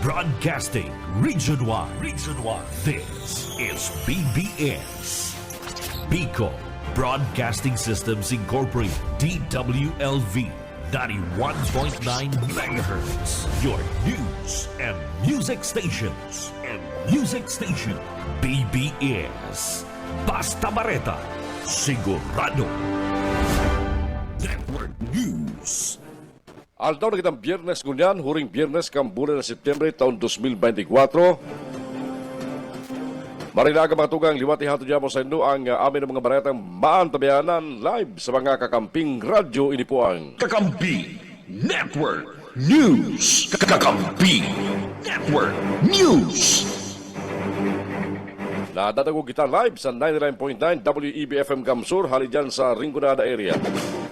Broadcasting Region 1. Region 1. This is BBS. Bicol Broadcasting Systems Incorporated. DWLV. 91.9 megahertz. Your news and music stations. BBS. Basta Bareta. Sigurado. Network News. Aldaw na kitang biyernes ngunyan, huring biyernes kang bulan ng Setyembre taon 2024. Marilaga mga tugang liwati hato dyan mo sa inyo ang amin ng mga baretang maantabayanan live sa mga kakamping radyo. Ini po ang Kakampi Network News. Kakampi Network News. Nadadagog kita live sa 99.9 WEB-FM Gamsur, hali dyan sa Rinconada area.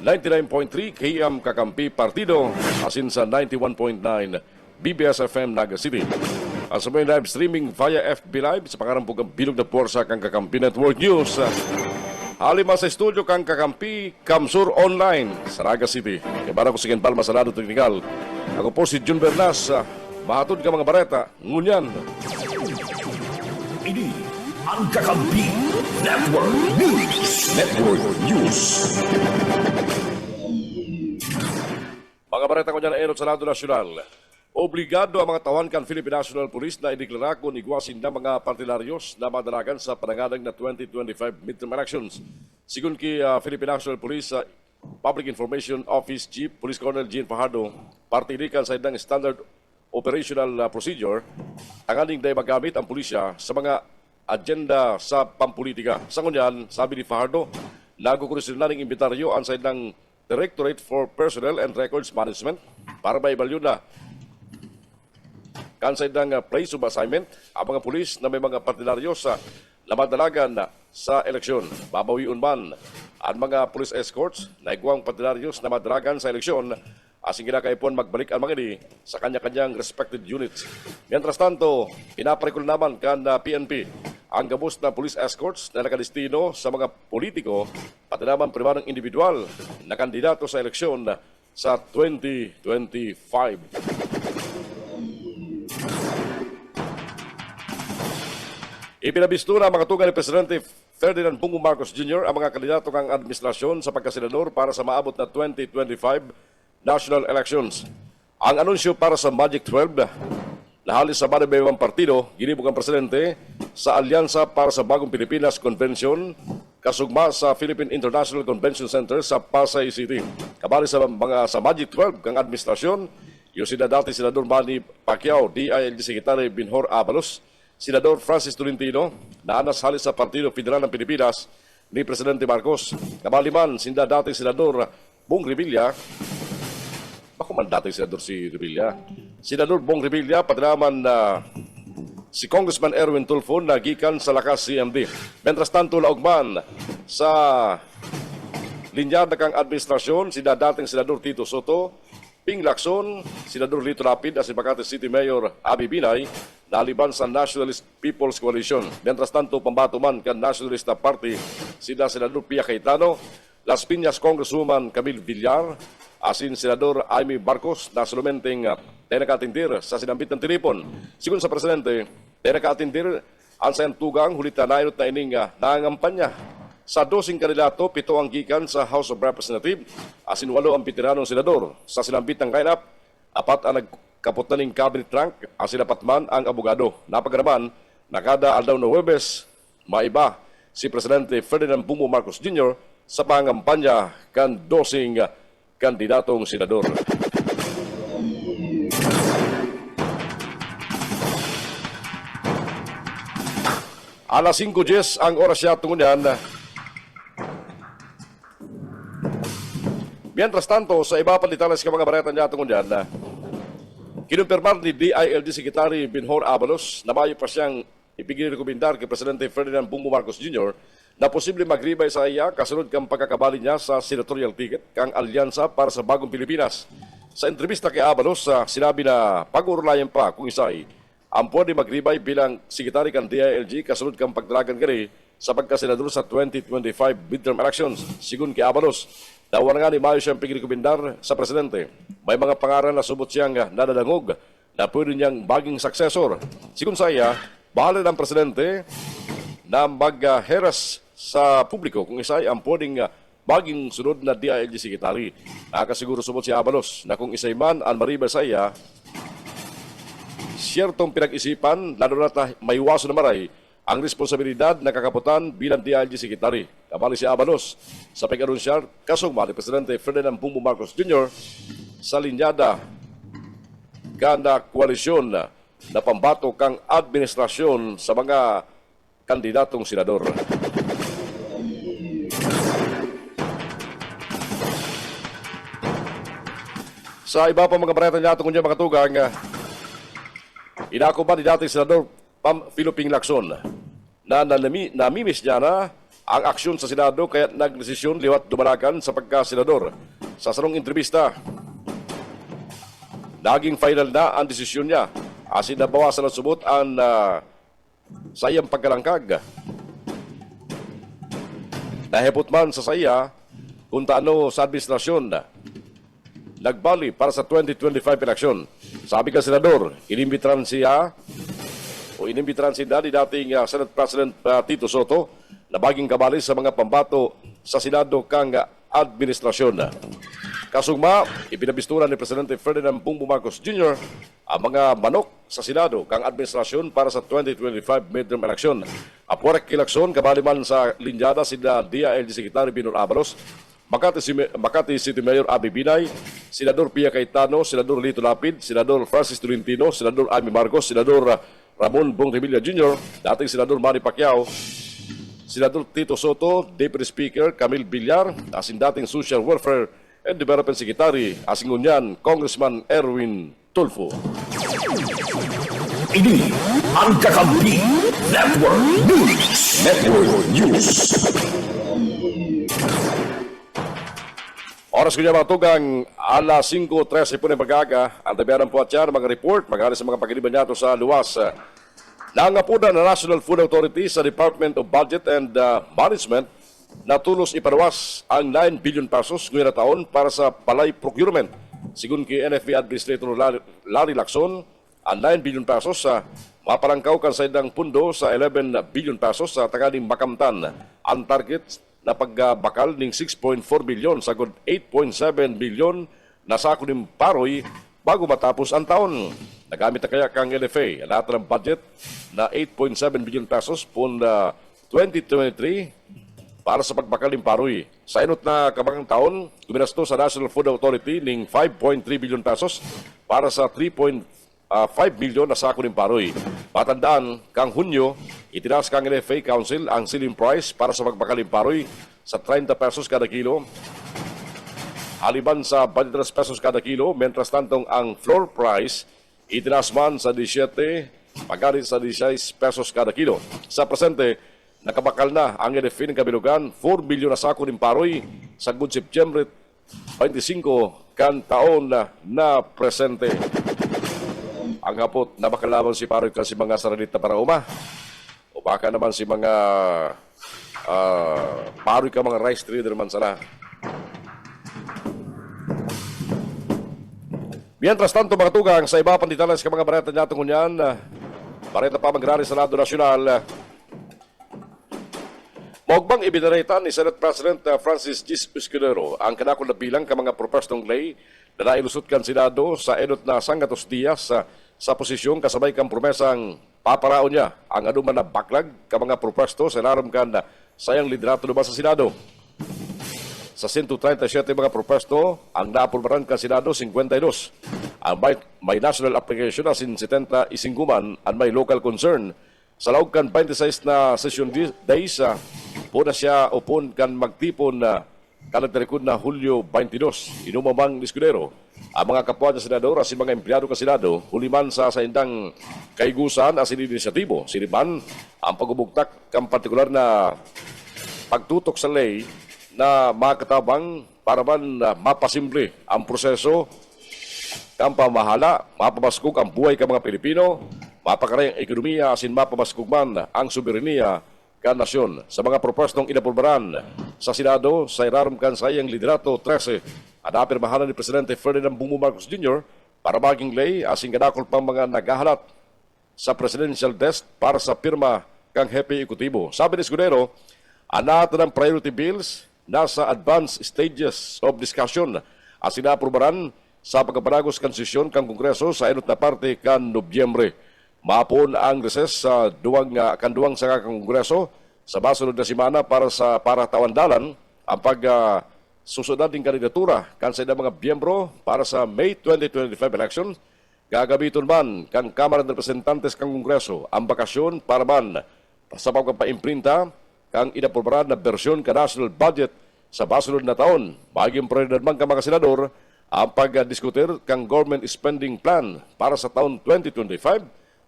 99.3 KM Kakampi Partido, asin sa 91.9 BBS-FM Naga City. At sa may live streaming via FB Live sa pangarampog ang bilog na puwersa kang Kakampi Network News. Halima sa studio kang Kakampi Kamsur Online sa Naga City. Ibara ko si Ken Palma sa lado teknikal. Ako po si Jun Bernas. Mahatod ka mga bareta, ngunyan. Ini ang Kakampi Network News. Mga bareta ko dyan na enot sa lado nasyonal. Obligado ang mga tawan kan Philippine National Police na ideklara kung igwasin na mga partilaryos na madalagan sa panangalang na 2025 midterm elections. Sigun ki Philippine National Police Public Information Office Chief Police Colonel Jean Fajardo, partilikan sa idang standard operational procedure, ang aning day magamit ang pulisya sa mga agenda sa pampolitika. Sa ngunyan, sabi ni Fajardo, nagukulisin na ng imbitaryo ang sa idang Directorate for Personnel and Records Management para maibalyo na kansay ng place of assignment ang mga pulis na may mga partilaryo sa lamadalagan sa eleksyon. Babawiun man ang mga police escorts na igwang partilaryos na madalagan sa eleksyon asing kinakaipon magbalik ang mga ini sa kanya-kanyang respected units. Mientras tanto, pinaparikul naman kan PNP ang gabos na police escorts na nakadestino sa mga politiko pati naman primarong individual na kandidato sa eleksyon sa 2025. Ipinabisto na mga tugan ni Presidente Ferdinand Bongbong Marcos Jr. ang mga kandidato ng administrasyon sa pagkasenador para sa maabot na 2025 national elections. Ang anunsyo para sa Magic 12 na halis sa madabayang partido, ginibog ang Presidente sa Alyansa para sa Bagong Pilipinas Convention kasugma sa Philippine International Convention Center sa Pasay City. Kabali sa Magic 12 kang administrasyon, yung dati Senador Manny Pacquiao, DILG Secretary Binhor Abalos, Senador Francis Tolentino, na anas halis sa Partido Federal ng Pilipinas ni Presidente Marcos. Kabaliman, sinda dating Senador Bong Revilla, bako man dating Senador si Revilla, Senador Bong Revilla, pati naman si Congressman Erwin Tulfo na gikan sa lakas CMD. Mientras tanto, laugman sa linyada kang administrasyon, sinda dating Senador Tito Soto, Ping Lacson, Senador Lito Lapid at si Makati City Mayor Abi Binay naliban sa Nationalist People's Coalition. Mientras tanto, pambatuman kan Nationalist Party, sina Senador Pia Cayetano, Las Piñas Congresswoman Camille Villar, asin Senador Amy Marcos na sulumenteng nakatindir sa sinambit ng Tiripon. Sigun sa Presidente, nakatindir ang sayang tugang hulita na inot na ining nangangampanya. Sa 12 kandidato, 7 ang gikan sa House of Representatives, asin 8 ang veteranong senador. Sa sinambit ng lineup, 4 ang nagkapot na ng cabinet rank, asin 4 man ang abogado. Napagaraman, nakada aldaw na Huwebes, maiba si Presidente Ferdinand Bongbong Marcos Jr. sa pangampanya kan 12 kandidatong senador. Alas 5:10 ang oras siya tungunan. Mientras tanto, sa iba pa detalles ka mga bareta niya tungkol dyan, kinumpirmar ni DILG Secretary Binhor Abalos na mayo pa siyang ipigil-rekomendar kay Presidente Ferdinand Bongbong Marcos Jr. na posible magribay sa iya kasunod kang pagkakabali niya sa senatorial ticket kang Alyansa para sa Bagong Pilipinas. Sa entrevista kay Abalos, sinabi na pag-urulayan pa kung isay ang pwede magribay bilang Secretary kang DILG kasunod kang pagdalagan kani sa pagkasenador sa 2025 midterm elections. Sigun kay Abalos, dawan nga ni Mayo siyang pigrekomendar sa Presidente. May mga pangaran na subot siyang nadadangog na pwede niyang baging successor. Sigun saya, bahala ng presidente na magheras sa publiko kung isa'y ang pwedeng baging sunod na DILG Secretary. Nakasiguro sumot si Abalos na kung isa'y man ang maribel sa iya, siyertong pinag-isipan, lalo na may waso na maray, ang responsibilidad na kakaputan bilang DILG Secretary. Kabali si Abalos sa pag-anunsyar kasugma ni Presidente Ferdinand Bongbong Marcos Jr. sa linyada kana koalisyon na pambato kang administrasyon sa mga kandidatong senador. Sa iba pa mga bareta niya tungkol niya mga tugang, inako ba ni dating senador Philippine Lacson na namimiss niya na ang aksyon sa Senado kaya nagdesisyon liwat dumalakan sa pagka-senador. Sa sarong entrevista, naging final na ang desisyon niya. Asin nabawasan ng subot ang sayang pagkalangkag. Nahipot man sa saya kung taano sa administrasyon nagbali para sa 2025 eleksyon. Sabi ka senador, inimbitran siya ni dating Senate President Tito Soto na baging kabali sa mga pambato sa Senado kang administrasyon. Kasugma, ipinabistura ni Presidente Ferdinand Bongbong Marcos Jr. ang mga manok sa Senado kang administrasyon para sa 2025 midterm election. Apuarek eleksyon, kabali man sa linyada sila DILG Secretary Binor Abalos, Makati City Mayor Abby Binay, Senador Pia Cayetano, Senador Lito Lapid, Senador Francis Tolentino, Senador Amy Marcos, Senador Ramon Bong Revilla Jr., dating Senador Manny Pacquiao, Senador Tito Soto, Deputy Speaker Camille Villar, asin dating Social Welfare and Development Secretary, asin ngunyan Congressman Erwin Tulfo. Ini ang Kakampi Network News. Network News. Oras ko niya mga tugang, alas 5:13 po ng pag-aga, ang tabianan po at yan, mga report, mag-alis sa mga pagkiliban niya sa luwas. Nangapunan na National Food Authority sa Department of Budget and Management na tulos iparuwas ang 9 billion pesos ngayong taon para sa palay procurement. Sigun kay NFA Administrator Larry Lacson, ang 9 billion pesos sa mapalangkaw kan sa idang pundo sa 11 billion pesos sa tanganing makamtan. Ang target na pagbakal ng 6.4 billion sagod 8.7 billion na sako ng paroy bago matapos ang taon. Nagamit na kaya kang LFA lahat ng budget na 8.7 billion pesos pun 2023 para sa pagbakal ng paroy. Sa inot na kabangang taon, kuminasto sa National Food Authority ng 5.3 billion pesos para sa 3.5 billion na sako ng paroy. Patandaan, kang Hunyo, itinaas kang NFA Council ang ceiling price para sa pagbakal ng paroy sa 30 pesos kada kilo. Haliban sa 23 pesos kada kilo, mentras tantong ang floor price itinaas man sa 17, pagkarit sa 16 pesos kada kilo. Sa presente, nakabakal na ang NFA ng Kabilugan, 4 billion na sako ng paroy sa good September 25 kan taon na presente. Ang hapot na makalaban si paroy kasi mga saranita para uma. O baka naman si mga paroy ka mga rice trader man sana. Mientras tanto mga tugang sa iba panditalas ka mga bareta niya tungkol yan. Bareta pa magrari sa Senado Nacional. Mogbang ibinarita ni Senate President Francis G. Escudero ang kanakol na bilang ka mga propostong lay na nailusot kan Senado sa enot na Sangatos Diaz sa posisyon kasabay kang promesang paparaon niya ang anuman na backlog ka mga propesto sa laram kan na sayang liderato naman sa Senado. Sa 137 mga propesto, ang naapurbaran kan Senado 52. Ang may national application na 70 isingguman ang may local concern. Sa laog kan 26 na session days, po na siya upon kan magtipon na kalagtarikod na Hulyo 22. Inumamang Escudero ang mga kapwa niya senador asin mga empleyado ka Senado huliman sa indang kaigusan asin inisyatibo. Siniman ang pagbubugtak kang partikular na pagtutok sa ley na makatabang para man mapasimple ang proseso kang pamahala, mapabaskog ang buhay ka mga Pilipino, mapakarayang ekonomiya asin mapabaskog man ang soberenya ka nasyon. Sa mga propostong inapurbaran sa Senado sa iraram kan sayang liderato 13 at apirmahanan ni Presidente Ferdinand Bongbong Marcos Jr. para maging lay asing kadakol pang mga naghahalat sa presidential desk para sa pirma kang hepe ekutibo. Sabi ni Escudero, anata ng priority bills nasa advanced stages of discussion at sinaprubaran sa pagkapanagos konsesyon kang Kongreso sa inot na parte kan Nobyembre. Mapon ang reses sa kanduwang sa Kongreso sa basunod na simana para tawandalan ang susunod ding kandidatura kan sa mga miyembro para sa May 2025 election. Gagabiton man kang Kamara ng Representantes kang Kongreso ang bakasyon para man sa pagpapaimprinta kang inaprobaran na bersyon ka national budget sa basunod na taon. Baging prioridad man ka mga senador ang pagdiskutir kang government spending plan para sa taon 2025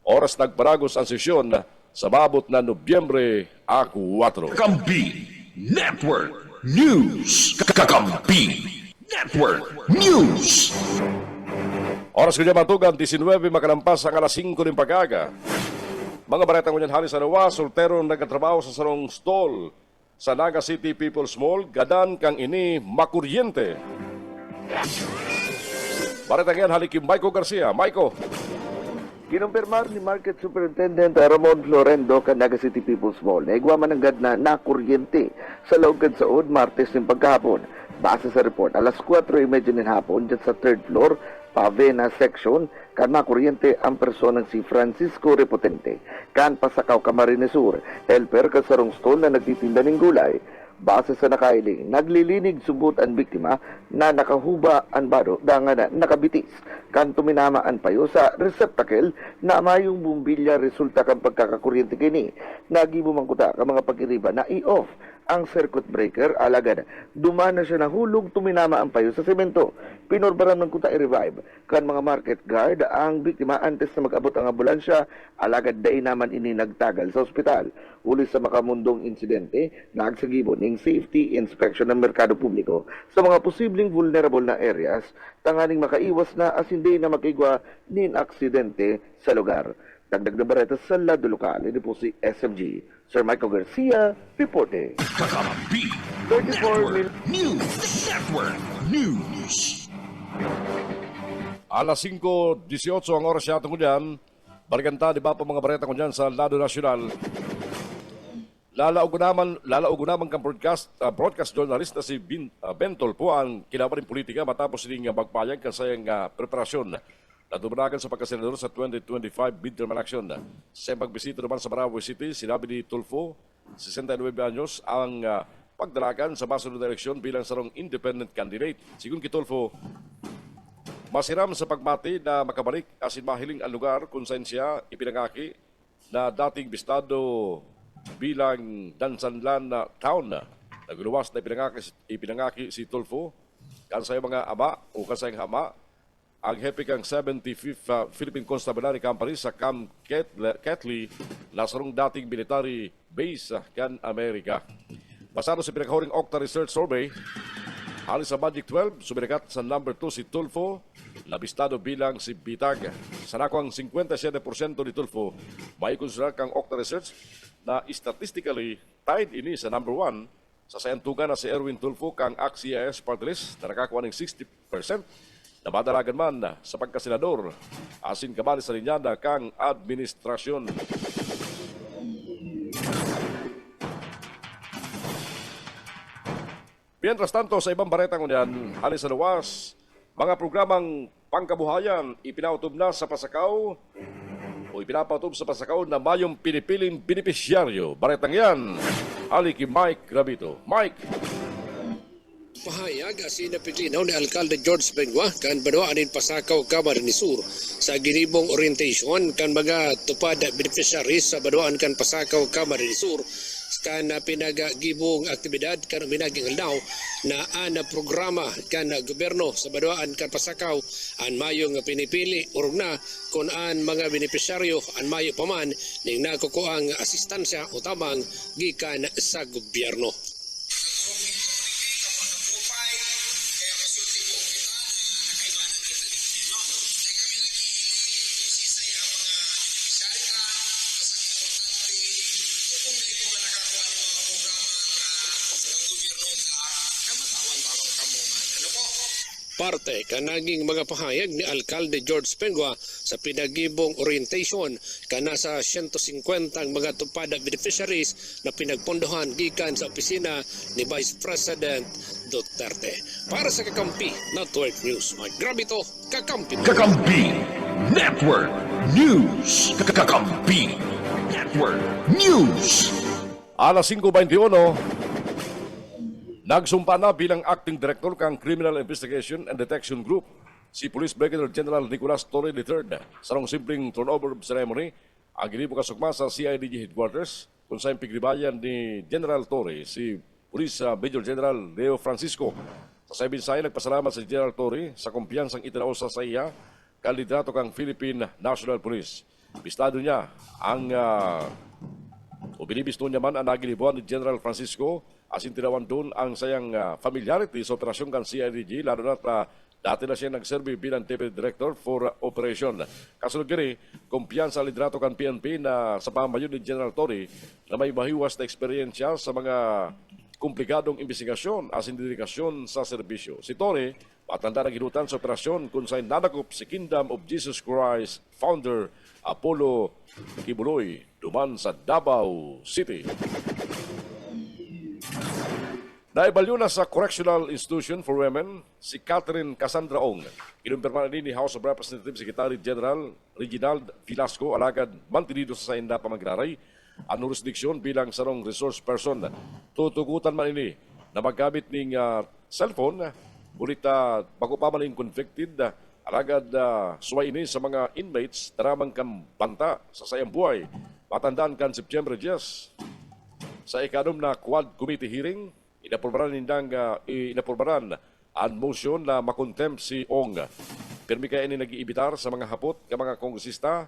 oras nagparagos ang sesyon sa maabot na Nobyembre 4. Kakampi Network News. Kakampi Network News. Oras ko dyan matugan, 19 makalampas ang alas 5 ng pag-aga. Mga baretang kunyan halis sa Nawa, soltero nagkatrabaho sa sarong stall sa Naga City People's Mall, gadan kang ini makuryente. Baretang yan halik yung Maiko Garcia. Maiko. Kinumpirmar ni Market Superintendent Ramon Florendo kan Naga City People's Mall na igwa man ang gad na nakuryente sa loob sa Saud, Martes ng pagkahapon. Base sa report, alas 4:30 ng hapon dyan sa third floor, Pavena section, kan makuryente ang personang si Francisco Repotente, kan pasakaw Camarines Sur, helper kan sarong stall na nagtitinda ng gulay. Base sa nakailing, naglilinig subot ang biktima na nakahuba ang bado dangan na nakabitis. Kan tuminama ang payo sa receptacle na mayong bumbilya resulta kan pagkakakuryente kini. Nagibo man kuta ka mga pag-iriba na i-off ang circuit breaker alagad. Dumana siya na hulog, tuminama ang payo sa semento. Pinorbaran ng kuta i-revive. Kan mga market guard ang biktima antes na mag-abot ang ambulansya, alagad dai naman ini nagtagal sa ospital. Uli sa makamundong insidente, nagsagibo ng safety inspection ng merkado publiko sa mga posibleng vulnerable na areas, tanganing makaiwas na as hindi na makigwa nin aksidente sa lugar. Dagdag na bareta sa lado lokal, ito po si SMG. Sir Michael Garcia, reporte. Kakampi 34 News Network News. Alas 5:18 ang oras yata ko dyan. Barganta, di ba po mga bareta ko dyan sa lado nasyonal. Lalaog naman kang broadcast journalist na si Bentol po ang kinabaring politika matapos sining magpayag kasayang preparasyon na dumanagan sa pagkasenador sa 2025 midterm election. Sa pagbisita naman sa Marawi City, sinabi ni Tulfo, 69 anyos, ang pagdalagan sa basunod na eleksyon bilang sarong independent candidate. Sigun kay Tulfo, masiram sa pagmati na makabalik asin mahiling ang lugar kung saan siya ipinangaki na dating bistado bilang Dansanlan na town na nagluwas na ipinangaki si Tulfo kansay mga ama o kansay hama ang hepe kang 75th Philippine Constabulary Company sa Camp Ketley lasarong dating military base kan Amerika. Basado sa pinakahuring Octa Research Survey, halos sa Magic 12, sumirakat sa number 2 si Tulfo, labistado bilang si Bitag. Sa nakuang 57% ni Tulfo, may konsiderar kang Octa Research na statistically tied ini sa number 1 sa sayantugan na si Erwin Tulfo kang ACT-CIS party list na nakakuha ng 60% na madalagan man sa pagkasenador asin kabali sa linyada kang administrasyon. Mientras tanto, sa ibang bareta ngunyan, halis sa luwas, mga programang pangkabuhayan ipinautob na sa Pasakaw o ipinapautob sa Pasakaw na mayong pinipiling benepisyaryo. Baretang yan, ali kay Mike Rabito. Mike! Pahayag asin napitinaw ni Alkalde George Bengwa kan Banwaanin Pasakaw, Camarines Sur sa ginibong orientation kan mga tupad beneficiaries sa Banwaan kan Pasakaw, Camarines Sur kan pinagagibong aktibidad kan minaging aldaw na ana programa kan gobyerno sa Banwaan kan Pasakaw an mayong pinipili urog na kung an mga beneficiaryo an mayo paman ning nakukuang asistansya o tamang gikan sa gobyerno. parte kanaging mga pahayag ni Alkalde George Pengwa sa pinagibong orientation kana sa 150 ang mga tupada beneficiaries na pinagpondohan gikan sa opisina ni Vice President Duterte. Para sa Kakampi Network News, Grabito Kakampi. Kakampi Network News. Kakampi Network News. Alas 5:21, nagsumpa na bilang acting director kang Criminal Investigation and Detection Group si Police Brigadier General Nicolas Torre III sa rong simpleng turnover ceremony ang ginibo kasugma sa CIDG Headquarters kung saan pigribayan ni General Torre si Police Major General Leo Francisco. Sa sabi sa nagpasalamat si General Torre sa kumpiyansang itinao sa iya kandidato kang Philippine National Police. Bistado niya ang o binibisto niya man ang nagilibuan ni General Francisco asin tinawan doon ang sayang familiarity sa operasyon kan CIDG lalo na dati na siya nagserve bilang Deputy Director for Operation. Kasunod gani, kumpiyansa sa liderato kan PNP na sa pamayon ni General Torre na may mahiwas na eksperyensya sa mga komplikadong investigasyon asin dedikasyon sa serbisyo. Si Torre, matanda na ginutan sa operasyon kung saan nanakop si Kingdom of Jesus Christ founder Apollo Kibuloy duman sa Davao City. Naibalyo na sa Correctional Institution for Women si Catherine Cassandra Ong. Kinumpirma ni House of Representatives Secretary General Reginald Velasco alagad mantinido sa sainda pamagraray ang jurisdiksyon bilang sarong resource person. Tutugutan man ini na maggamit ng cellphone ngunit bago pa man convicted alagad suway ini sa mga inmates daramang kang banta sa sayang buhay. Matandaan kan September 10 sa ikanom na Quad Committee hearing, inapurbaran ang motion na makontempt si Ong. Pirmi kaya ini nag-iibitar sa mga hapot ka mga kongresista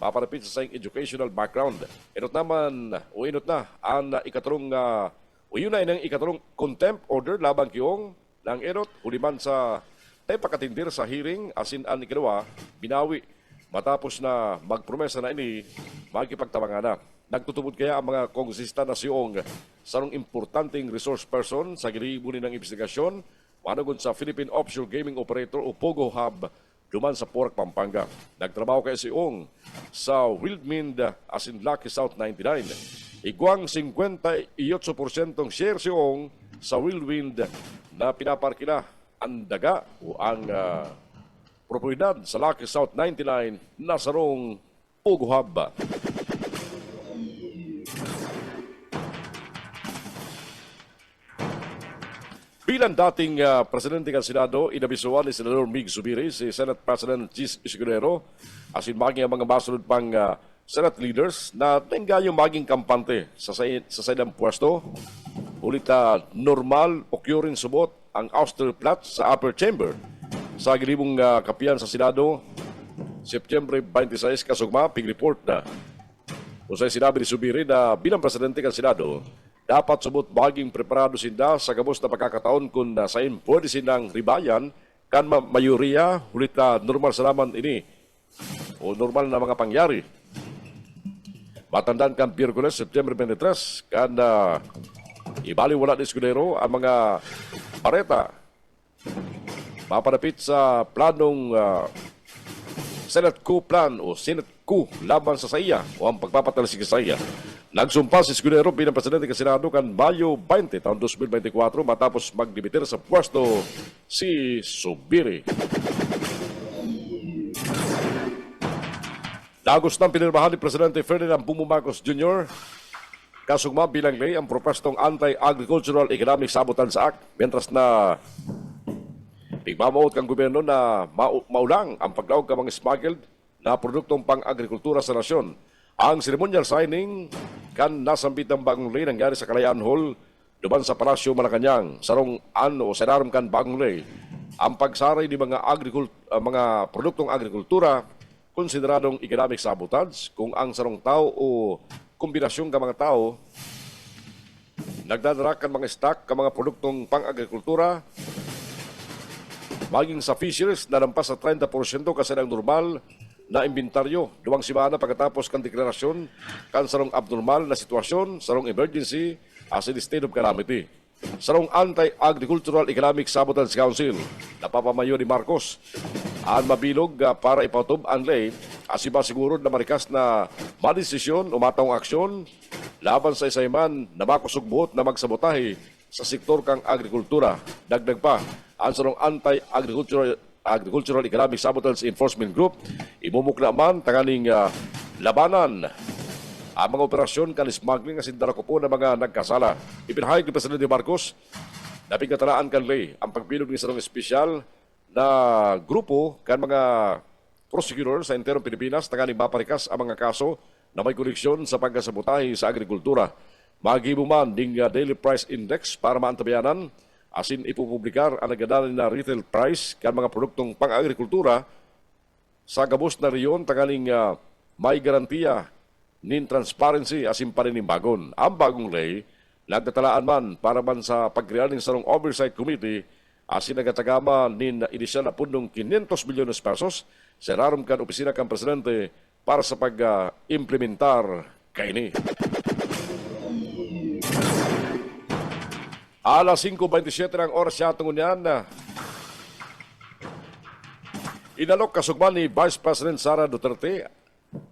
paparapit sa sayang educational background. Inot na ang ikatarong yun na inang ikatarong contempt order laban kiyong ng inot huliman sa pakatindir sa hearing asin ang ikalawa binawi matapos na magpromesa na ini magkipagtabangan na. Nagtutubod kaya ang mga kongresista na si Ong sa nung importanteng resource person sa gilibunin ng investigasyon managon sa Philippine Offshore Gaming Operator o POGO Hub duman sa Porac, Pampanga. Nagtrabaho kaya si Ong sa Wildmind asin Lucky South 99. Igwang 58% share si Ong sa Wildwind na pinaparkila ang daga o ang propriedad sa Lucky South 99 na sarong Pogo Hub. Bilang dating Presidente ng Senado, inabisuan ni Senador Mig Zubiri si Senate President Chis Escudero asin maging ang mga masunod pang Senate leaders na tenggayong maging kampante sa saydang pwesto. Ulit normal occurring subot ang ouster plot sa upper chamber sa gilibong kapiyan sa Senado September 26 kasugma pig-report na usay sinabi ni Zubiri na bilang Presidente ng Senado dapat subot maging preparado sinda sa gabos na pagkakataon kung sain pwede sinang ribayan kan mayoriya ulit normal sa naman ini o normal na mga pangyari. Matandaan kan Pierkules September 23 kan ibaliwala ni Escudero ang mga pareta mapanapit sa planong Senate coup plan o Senate coup laban sa saya o ang pagpapatalisig sa saya. Nagsumpa si Escudero bilang Presidente ng Senado kan Mayo 20 taon 2024 matapos magdimitir sa pwesto si Zubiri. Dagos ng pinirmahan ni Presidente Ferdinand Bongbong Marcos Jr. kasugma bilang lay ang propestong Anti-Agricultural Economic Sabotage Act mientras na tigmamawot kang gobyerno na maulang ang paglaog ka mga smuggled na produktong pang-agrikultura sa nasyon. Ang ceremonial signing kan nasambit ng bagong lay nangyari sa Kalayaan Hall duman sa Palasyo Malacanang sarong senarum kan bagong lay. Ang pagsaray ni mga produktong agrikultura konsideradong economic sabotage kung ang sarong tao o kombinasyon ka mga tao nagdadara kan mga stock ka mga produktong pang-agrikultura maging sa fisheries na lampas sa 30% kasi ng normal na inventaryo duwang simana pagkatapos kan deklarasyon kan sarong abnormal na sitwasyon sarong emergency as in state of calamity. sarong Anti-Agricultural Economic Sabotage Council na papamayo ni Marcos ang mabilog para ipautob ang lay asiba siguro na marikas na madesisyon o matang aksyon laban sa isayman na makusugbuot na magsabotahe sa sektor kang agrikultura. Dagdag pa, ang sarong Anti-Agricultural Economic Sabotage Enforcement Group imumukla man tanganing labanan ang mga operasyon kan smuggling asin darako po ng mga nagkasala. Ipinahayag ni Presidente Marcos na pigkatalaan kan lay ang pagbilog ni sarong espesyal na grupo kan mga prosecutor sa enterong Pilipinas tanganing maparikas ang mga kaso na may koneksyon sa pagkasabotahe sa agrikultura. Maghibo man ding daily price index para maantabayanan asin ipupublikar ang nagadalan na retail price kan mga produktong pang-agrikultura sa gabos na riyon tanganing may garantiya nin transparency asin pa rin bagon. Ang bagong lay nagtatalaan man para man sa pagreal ng sarong oversight committee asin nagatagama nin inisyal na pundong 500 milyones pesos sa rarom kan opisina kan presidente para sa pag-implementar kaini. Alas 5:27 ang oras siya tungon yan. Inalok kasugman ni Vice President Sara Duterte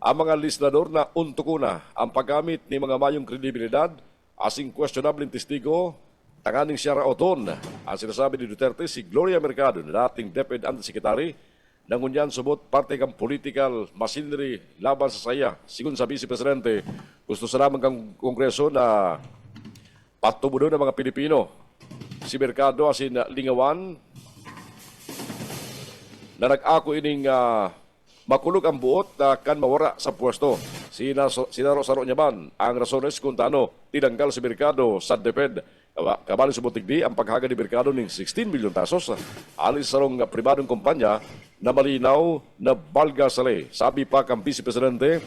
ang mga legislador na untukuna ang paggamit ni mga mayong kredibilidad asing questionable testigo tanganing siya raoton. Ang sinasabi ni Duterte si Gloria Mercado na dating DepEd Undersecretary nangunyan subot parte kang political machinery laban sa saya. Sigun sa Vice Presidente, gusto sa lamang kang Kongreso na patubudo ng mga Pilipino. Si Mercado asin lingawan na nag-ako ining makulog ang buot na kan mawara sa pwesto. Sinaro-saro niya man ang rasones kung taano tinanggal si Mercado sa DepEd. Kabali sa butigdi ang paghaga ni Mercado ng 16 milyon pesos alis sarong pribadong kumpanya na malinaw na balga sa lay. Sabi pa kang Vice Presidente,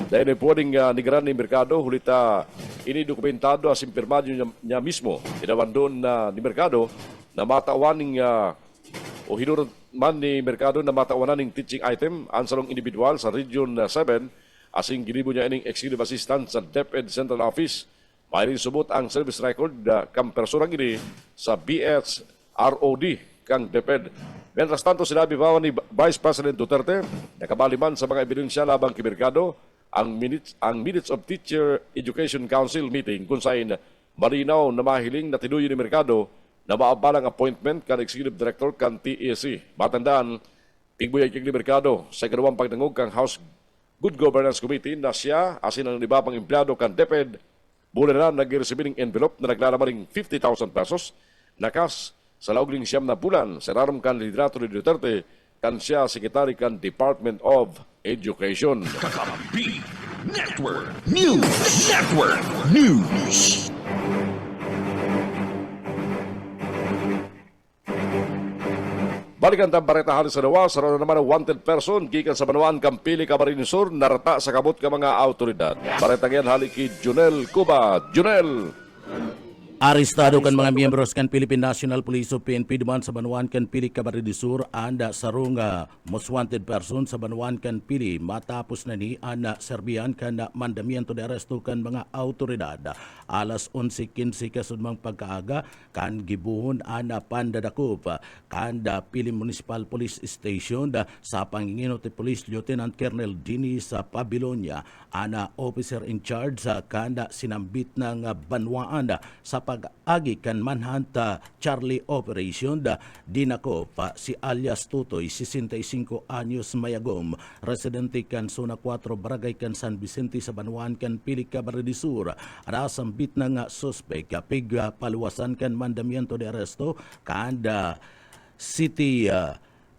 dahil ay pwedeng nigaran ni Mercado, hulita inidokumentado as impirmado niya mismo. Inawan doon ni Mercado na matawaning o hinurot man ni Mercado na matawanan ng teaching item ang sarong individual sa Region 7 asing ginibo niya ining executive assistant sa DepEd Central Office. May rin subot ang service record kang personang ini sa BSROD kang DepEd. Mientras tanto, sinabi pa ni Vice President Duterte na kabaliman sa mga ebidensya labang kay Mercado ang minutes of Teacher Education Council meeting kung saan malinaw na mahiling na tinuyo ni Mercado na maabalang appointment kan Executive Director kan TEC. Matandaan, tigbuya kay Mercado sa ikalawang pagdangog kang House Good Governance Committee na siya asin ang iba pang empleyado kan DepEd bulan na nag-receive ng envelope na naglalamaring 50,000 pesos na cash sa laog ning siyam na bulan sa rarom kan liderato ni Duterte kan siya Secretary kan Department of Education. Kakampi Network News. Network News. Balikan tang baretahan sa Nawa, sa naman ang wanted person, gikan sa Banawaan, Kampili, Camarines Sur, narata sa kabot ka mga autoridad. Baretang yan, halik kay Junel Cuba. Junel! Arestado kan mga miyembros kan Philippine National Police o PNP duman sa Banuan kan Pili Camarines Sur anda sarong most wanted person sa Banuan kan Pili matapos na ni ana serbian kan mandamiento de aresto kan mga autoridad alas 11:15 kasudmang pagkaaga kan gibuhon ana pandadakop kan Pili Municipal Police Station sa pangingino ti Police Lieutenant Colonel Dini sa Pabilonia ana officer in charge kan sinambit ng Banwaan sa pag-agi kan manhunt Charlie Operation dinako pa si alias Tutoy 65 anyos mayagom residente kan Zona 4 Barangay kan San Vicente sa Banuan kan Pili Camarines Sur sambit ng suspect kapig paluwasan kan mandamiento de aresto kan City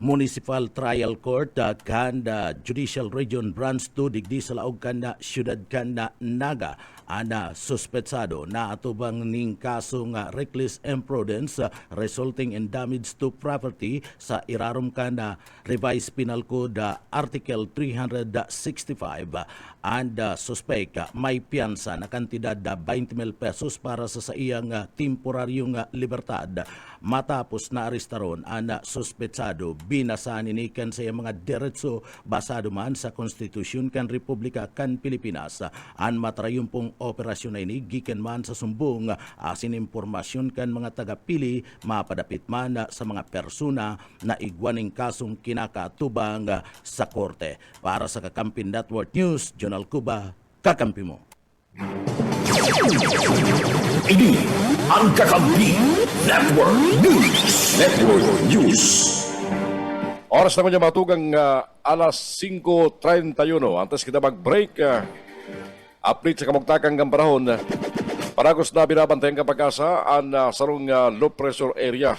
Municipal Trial Court kan Judicial Region Branch 2 digdi sa laog kan Siyudad kan Naga ana suspetsado na atubang ning kaso nga reckless imprudence resulting in damage to property sa irarom kan Revised Penal Code Article 365 and suspect may piyansa na kantidad 20,000 pesos para sa iyang temporaryong libertad matapos na arestaron ang suspetsado binasaan ini kan sa mga diretso basado man sa konstitusyon kan Republika kan Pilipinas. An matrayumpong operasyon na ini gikan man sa sumbong asin impormasyon kan mga tagapili mapadapit man sa mga persona na igwaning kasong kinakatubang sa korte. Para sa Kakampi Network News, Jonal Cuba, kakampi mo. Ini ang Kakampi Network News. Network News. Oras naman niya matugang alas 5:31. Antes kita mag-break, update sa kamugtakang gambarahon. Paragos na binabantayan ka pag-asa ang sarong low pressure area.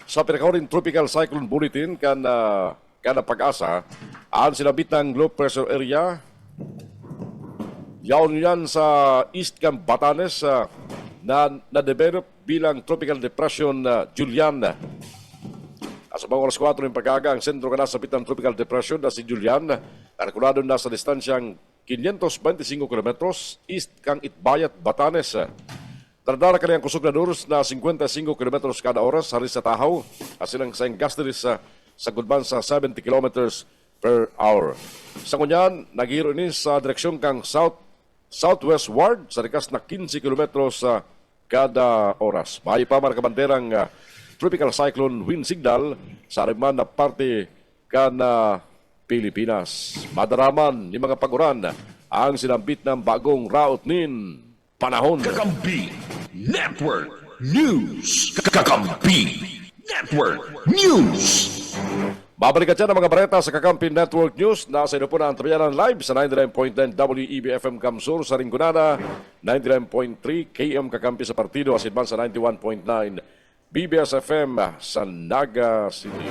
Sa pinakauling tropical cyclone bulletin kada pag-asa, ang sinabit ng low pressure area, yaon yan sa east kan Batanes na na-develop bilang tropical depression Julian. Sa mga oras 4 ng pagkaga, ang sentro ka na sa bitang tropical depression na si Julian, kalkulado na sa distansyang 525 kilometros east kang Itbayat, Batanes. Tardara ka niyang kusog na duros na 55 kilometros kada oras hari sa Tahaw, asilang sa Gasteris sa gudban sa 70 kilometers per hour. Sa kunyan, naghiro ini sa direksyon kang southwestward sa rikas na 15 kilometros kada oras. May pa markabanderang tropical cyclone wind signal sa ariman na parte kana Pilipinas. Madaraman ni mga paguran ang sinambit ng bagong route nin panahon. Kakampi Network News. Kakampi Network News. Babalik dyan ang mga bareta sa Kakampi Network News. Nasa ino po na ang tabiyanan live sa 99.9 WEB-FM Kamsur sa Rinconada, 99.3 KM Kakampi sa Partido, asidman sa 91.9 BBS-FM sa Naga City.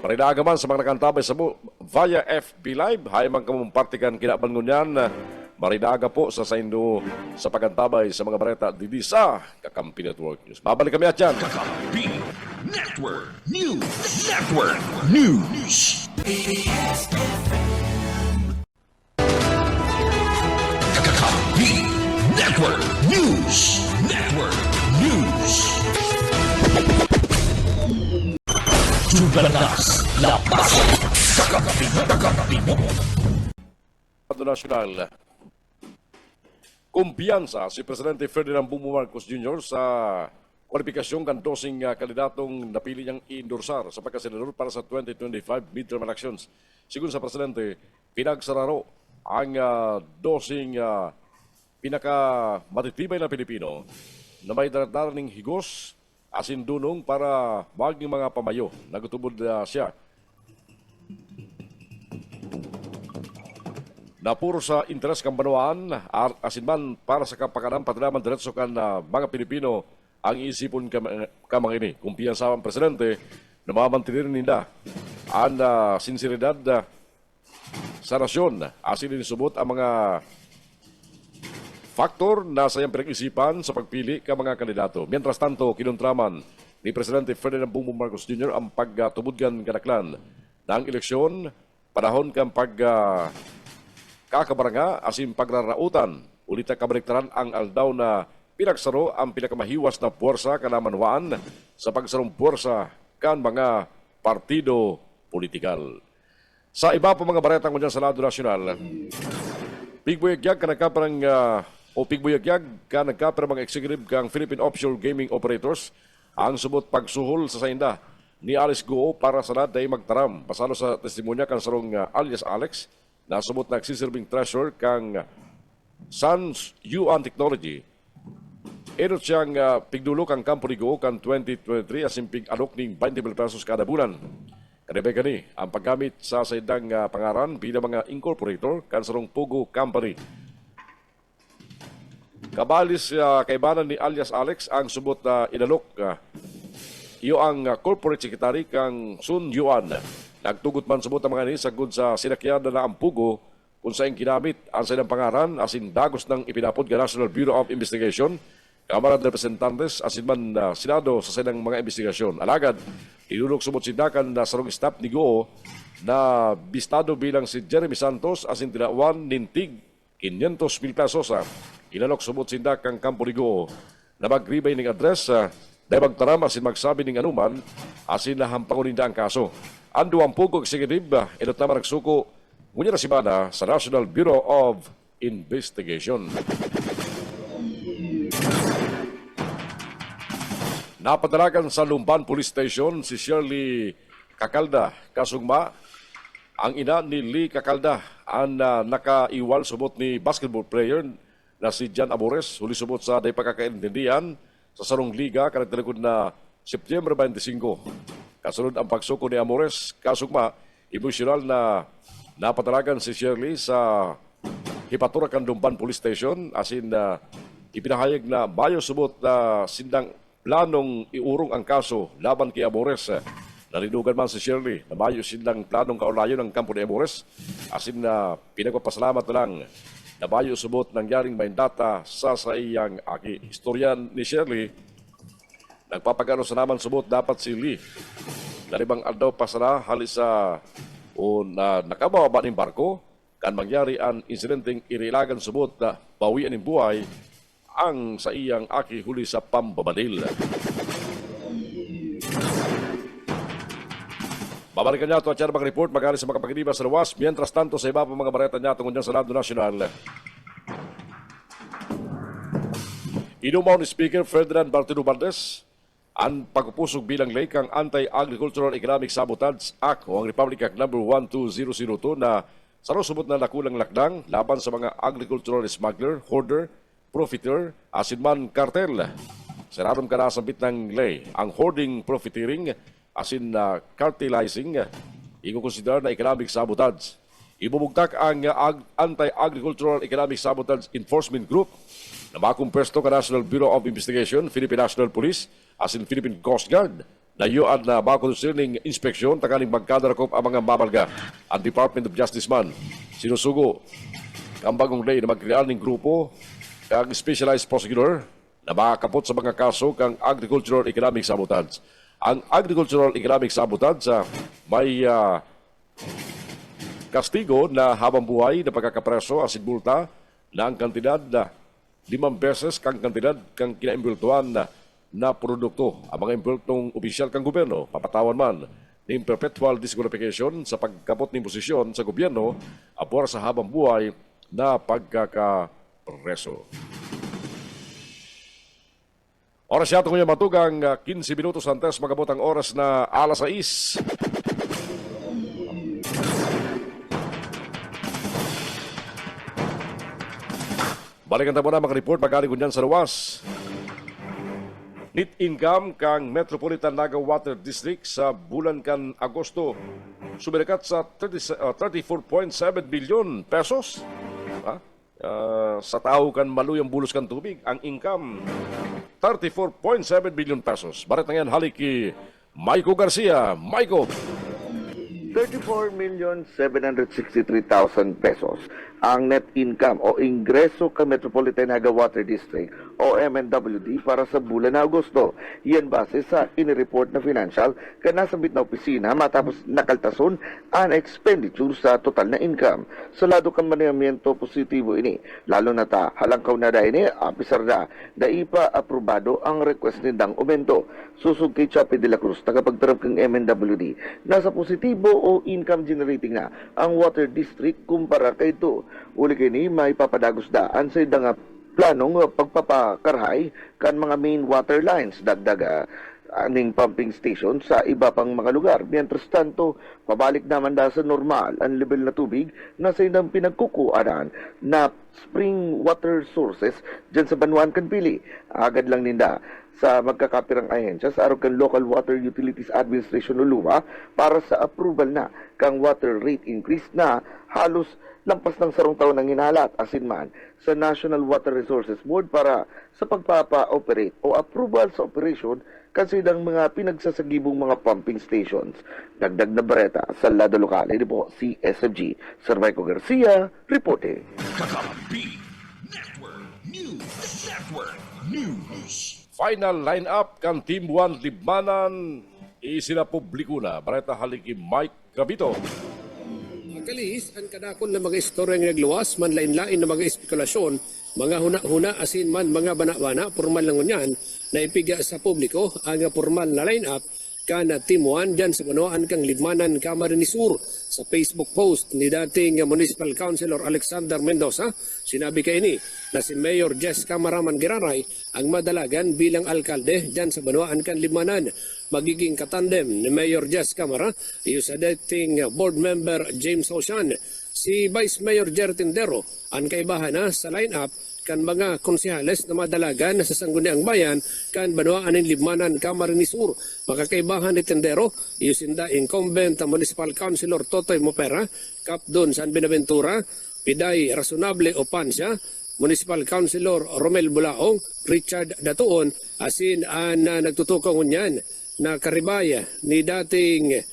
Parinaga man sa mga nakantabay sa mo via FB Live, hayamang kamumpartikan kinabangon yan. Marinaga po sa Saindo sa pagantabay sa mga bareta didi sa Kakampi Network News. Babalik kami at yan. Kakampi Network News. Network News. Kakampi Network News. Network News. Jugalas Lapas. Kakampi mo. National. Kumpiyansa si Presidente Ferdinand Bongbong Marcos Jr. sa kwalifikasyon kan dosing kandidatong napili niyang i-endorsar sa pagkasenador para sa 2025 midterm elections. Sigun sa Presidente, pinagsararo ang dosing pinakamatitibay na Pilipino na may daradaring higos asin dunong para maging mga pamayo. Nagutubod siya na puro sa interes kang banwaan, asinman para sa kapakanan, patinaman diretso kan mga Pilipino ang iisipon kamang ini. Kumpiyansa ang Presidente na mamantirin nila ang sinseridad sa nasyon. Asin din subot ang mga faktor na sa iyang pinag-isipan sa pagpili ka mga kandidato. Mientras tanto, kinuntraman ni Presidente Ferdinand Bongbong Marcos Jr. ang pagtubudgan kadaklan ng eleksyon, panahon kang kakabaranga asin pagrarautan ulit kabaliktaran ang aldaw na pinagsaro ang pinakamahiwas na puwersa kanamanwaan sa pagsarong puwersa kan mga partido politikal. Sa iba pa mga baretang mo dyan sa lado nasyonal, pigbuyagyag ka nagkaparang pigbuyagyag ka nagkaparang mga executive kang Philippine Offshore Gaming Operators ang subot pagsuhol sa sainda ni Alice Guo para sa naday magtaram. Pasalo sa testimonya kan sarong alias Alex na sumot nagsisilbing treasurer kang Sans Yuan Technology. Edot siyang pigdulo kang company go kang 2023 asin pig-alok ning 20 mil pesos kada bulan. Kadibay kani ang paggamit sa saydang pangaran bilang mga incorporator kan sarong Pugo Company. Kabalis kaibanan ni alias Alex ang subot na inalok iyo ang corporate secretary kang Sun Yuan. Nagtugot man subot ang mga ini sagod sa sinakyan na ang Pugo kung saan ginamit ang silang pangaran asin dagos ng ipinapod ng National Bureau of Investigation, Kamara ng Representantes asin man Senado sa silang mga investigasyon. Alagad, inulog subot sindakan na sarong staff ni Go na bistado bilang si Jeremy Santos asin tinawan nintig 500,000 pesos. Inalok subot sindakan kampo ni Go na magribay ng address Dahil magtaram asin magsabi ng anuman, asin na hampangunin ang kaso. Ando ang pugog executive, ilot naman nagsuko, ngunya na si Bana sa National Bureau of Investigation. Napadalagan sa Lumban Police Station si Shirley Kakalda, kasugma ang ina ni Lee Kakalda ang nakaiwal subot ni basketball player na si Jan Amores, huli subot sa day pagkakaintindihan sa sarong liga kanagtalikod na September 25. Kasunod ang pagsuko ni Amores, kasugma, emosyonal na napadalagan si Shirley sa Hipaturakan Lumban Police Station asin ipinahayag na bayo subot na sindang planong iurong ang kaso laban kay Amores. Narinugan man si Shirley na bayo silang planong kaulayo ng kampo ni Amores asin na pinagpapasalamat na lang na bayo subot nangyaring may data sa iyang aki. Historian ni Shirley, nagpapagano sa naman subot dapat si Lee naribang aldaw pasara halisa o na nakababa ng barko kan mangyari ang insidenteng irilagan subot na bawian ng buhay ang sa iyang aki huli sa pambabadil. Babalikan niya ito at mga report magkali sa mga pagkiniba sa luwas. Mientras tanto sa iba pa mga bareta niya tungkol dyan sa Lado Nacional. Inumaw ni Speaker Ferdinand Martino Valdez ang pagpupusog bilang lay kang Anti-Agricultural Economic Sabotage Act o ang Republic Act No. 12002 na sarusubot na nakulang lakdang laban sa mga agricultural smuggler, hoarder, profiteer, asinman kartel. Sinaram ka na sambit ng lay ang hoarding, profiteering, asin na cartelizing, ikukonsider na economic sabotage. Ibubugtak ang Anti-Agricultural Economic Sabotage Enforcement Group na makumpesto ka National Bureau of Investigation, Philippine National Police, asin Philippine Coast Guard, na yuan na makonsiling inspeksyon takaning magkadarakop ang mga mamalga. Ang Department of Justice man, sinusugo ang bagong lay na magkreal ng grupo kang specialized prosecutor na makakapot sa mga kaso kang agricultural economic sabotage. Ang agricultural economic sabotage may kastigo na habang buhay na pagkakapreso asin multa na ang kantidad na 5 beses kang kantidad kang kinaimbultuan na produkto. Ang mga imbultong opisyal kang gobyerno, papatawan man ng perpetual disqualification sa pagkapot ng posisyon sa gobyerno apor sa habang buhay na pagkakapreso. Oras yato ngayon matugang 15 minutos antes magabot ang oras na alas 6. Balikan tayo na mga report magaling kunyan sa luwas. Net income kang Metropolitan Naga Water District sa bulan kan Agosto sumirikat sa 34.7 billion pesos. Sa tao kan maluyang bulos kan tubig, ang income 34.7 billion pesos. Barat na yan, halik kay Maiko Garcia. Maiko! 34,763,000 pesos ang net income o ingreso ka Metropolitan Naga Water District o MNWD para sa bulan na Agosto. Yan base sa inireport na financial ka nasabit na opisina matapos nakaltason ang expenditure sa total na income. Sa lado ka manayamiento positibo ini, lalo na ta halangkaw na dahil apisar na ipa aprobado ang request nindang aumento. Susug kay Chapi de la Cruz, tagapagtarap kang MNWD, nasa positibo o income generating na ang water district kumpara kay ito. Uli kini may papadagos daan sa idang planong pagpapakarhay kan mga main water lines dagdag aning pumping station sa iba pang mga lugar. Mientras tanto, pabalik naman da sa normal ang level na tubig na sa indang pinagkukuanan na spring water sources dyan sa Banuan Kanpili. Agad lang ninda sa magkakapirang ahensya sa Arocan Local Water Utilities Administration o LUWA para sa approval na kang water rate increase na halos lampas ng sarong taon ng hinalat asinman sa National Water Resources Board para sa pagpapa-operate o approval sa operation kasi ng mga pinagsasagibong mga pumping stations. Dagdag na bareta sa lado lokal. Ito po si SFG Sarvaico Garcia, reporting. Kakapi Network News Network News. Final lineup kan Team 1 Libmanan isinapubliko na. Bareta haliki Mike Gravito. Kalis, ang kadakon na mga istorya nga nagluwas, man lain-lain na mga espekulasyon, mga huna-huna asin man mga bana-bana, formal lang yan, na ipiga sa publiko ang formal na line-up kana timuan dyan sa Banuan kang Libmanan, Camarines Sur. Sa Facebook post ni dating Municipal Councilor Alexander Mendoza, sinabi kay ini na si Mayor Jess Camaraman Giraray ang madalagan bilang alkalde dyan sa Banuan kang Libmanan. Magiging katandem ni Mayor Jess Camara, iyo sa dating board member James Ocean. Si Vice Mayor Jer Tindero ang kaibahan na sa line-up kan mga konsehales na madalagan sa sangguniang bayan kan Banuan ng Libmanan, Camarines Sur. Makakaibahan ni Tendero, iusinda incumbent Municipal Councilor Totoy Mopera, Capdon San Benaventura, Piday Rasunable Opansya, Municipal Councilor Romel Bulaong, Richard Datuon, asin na nagtutukong unyan na karibaya ni dating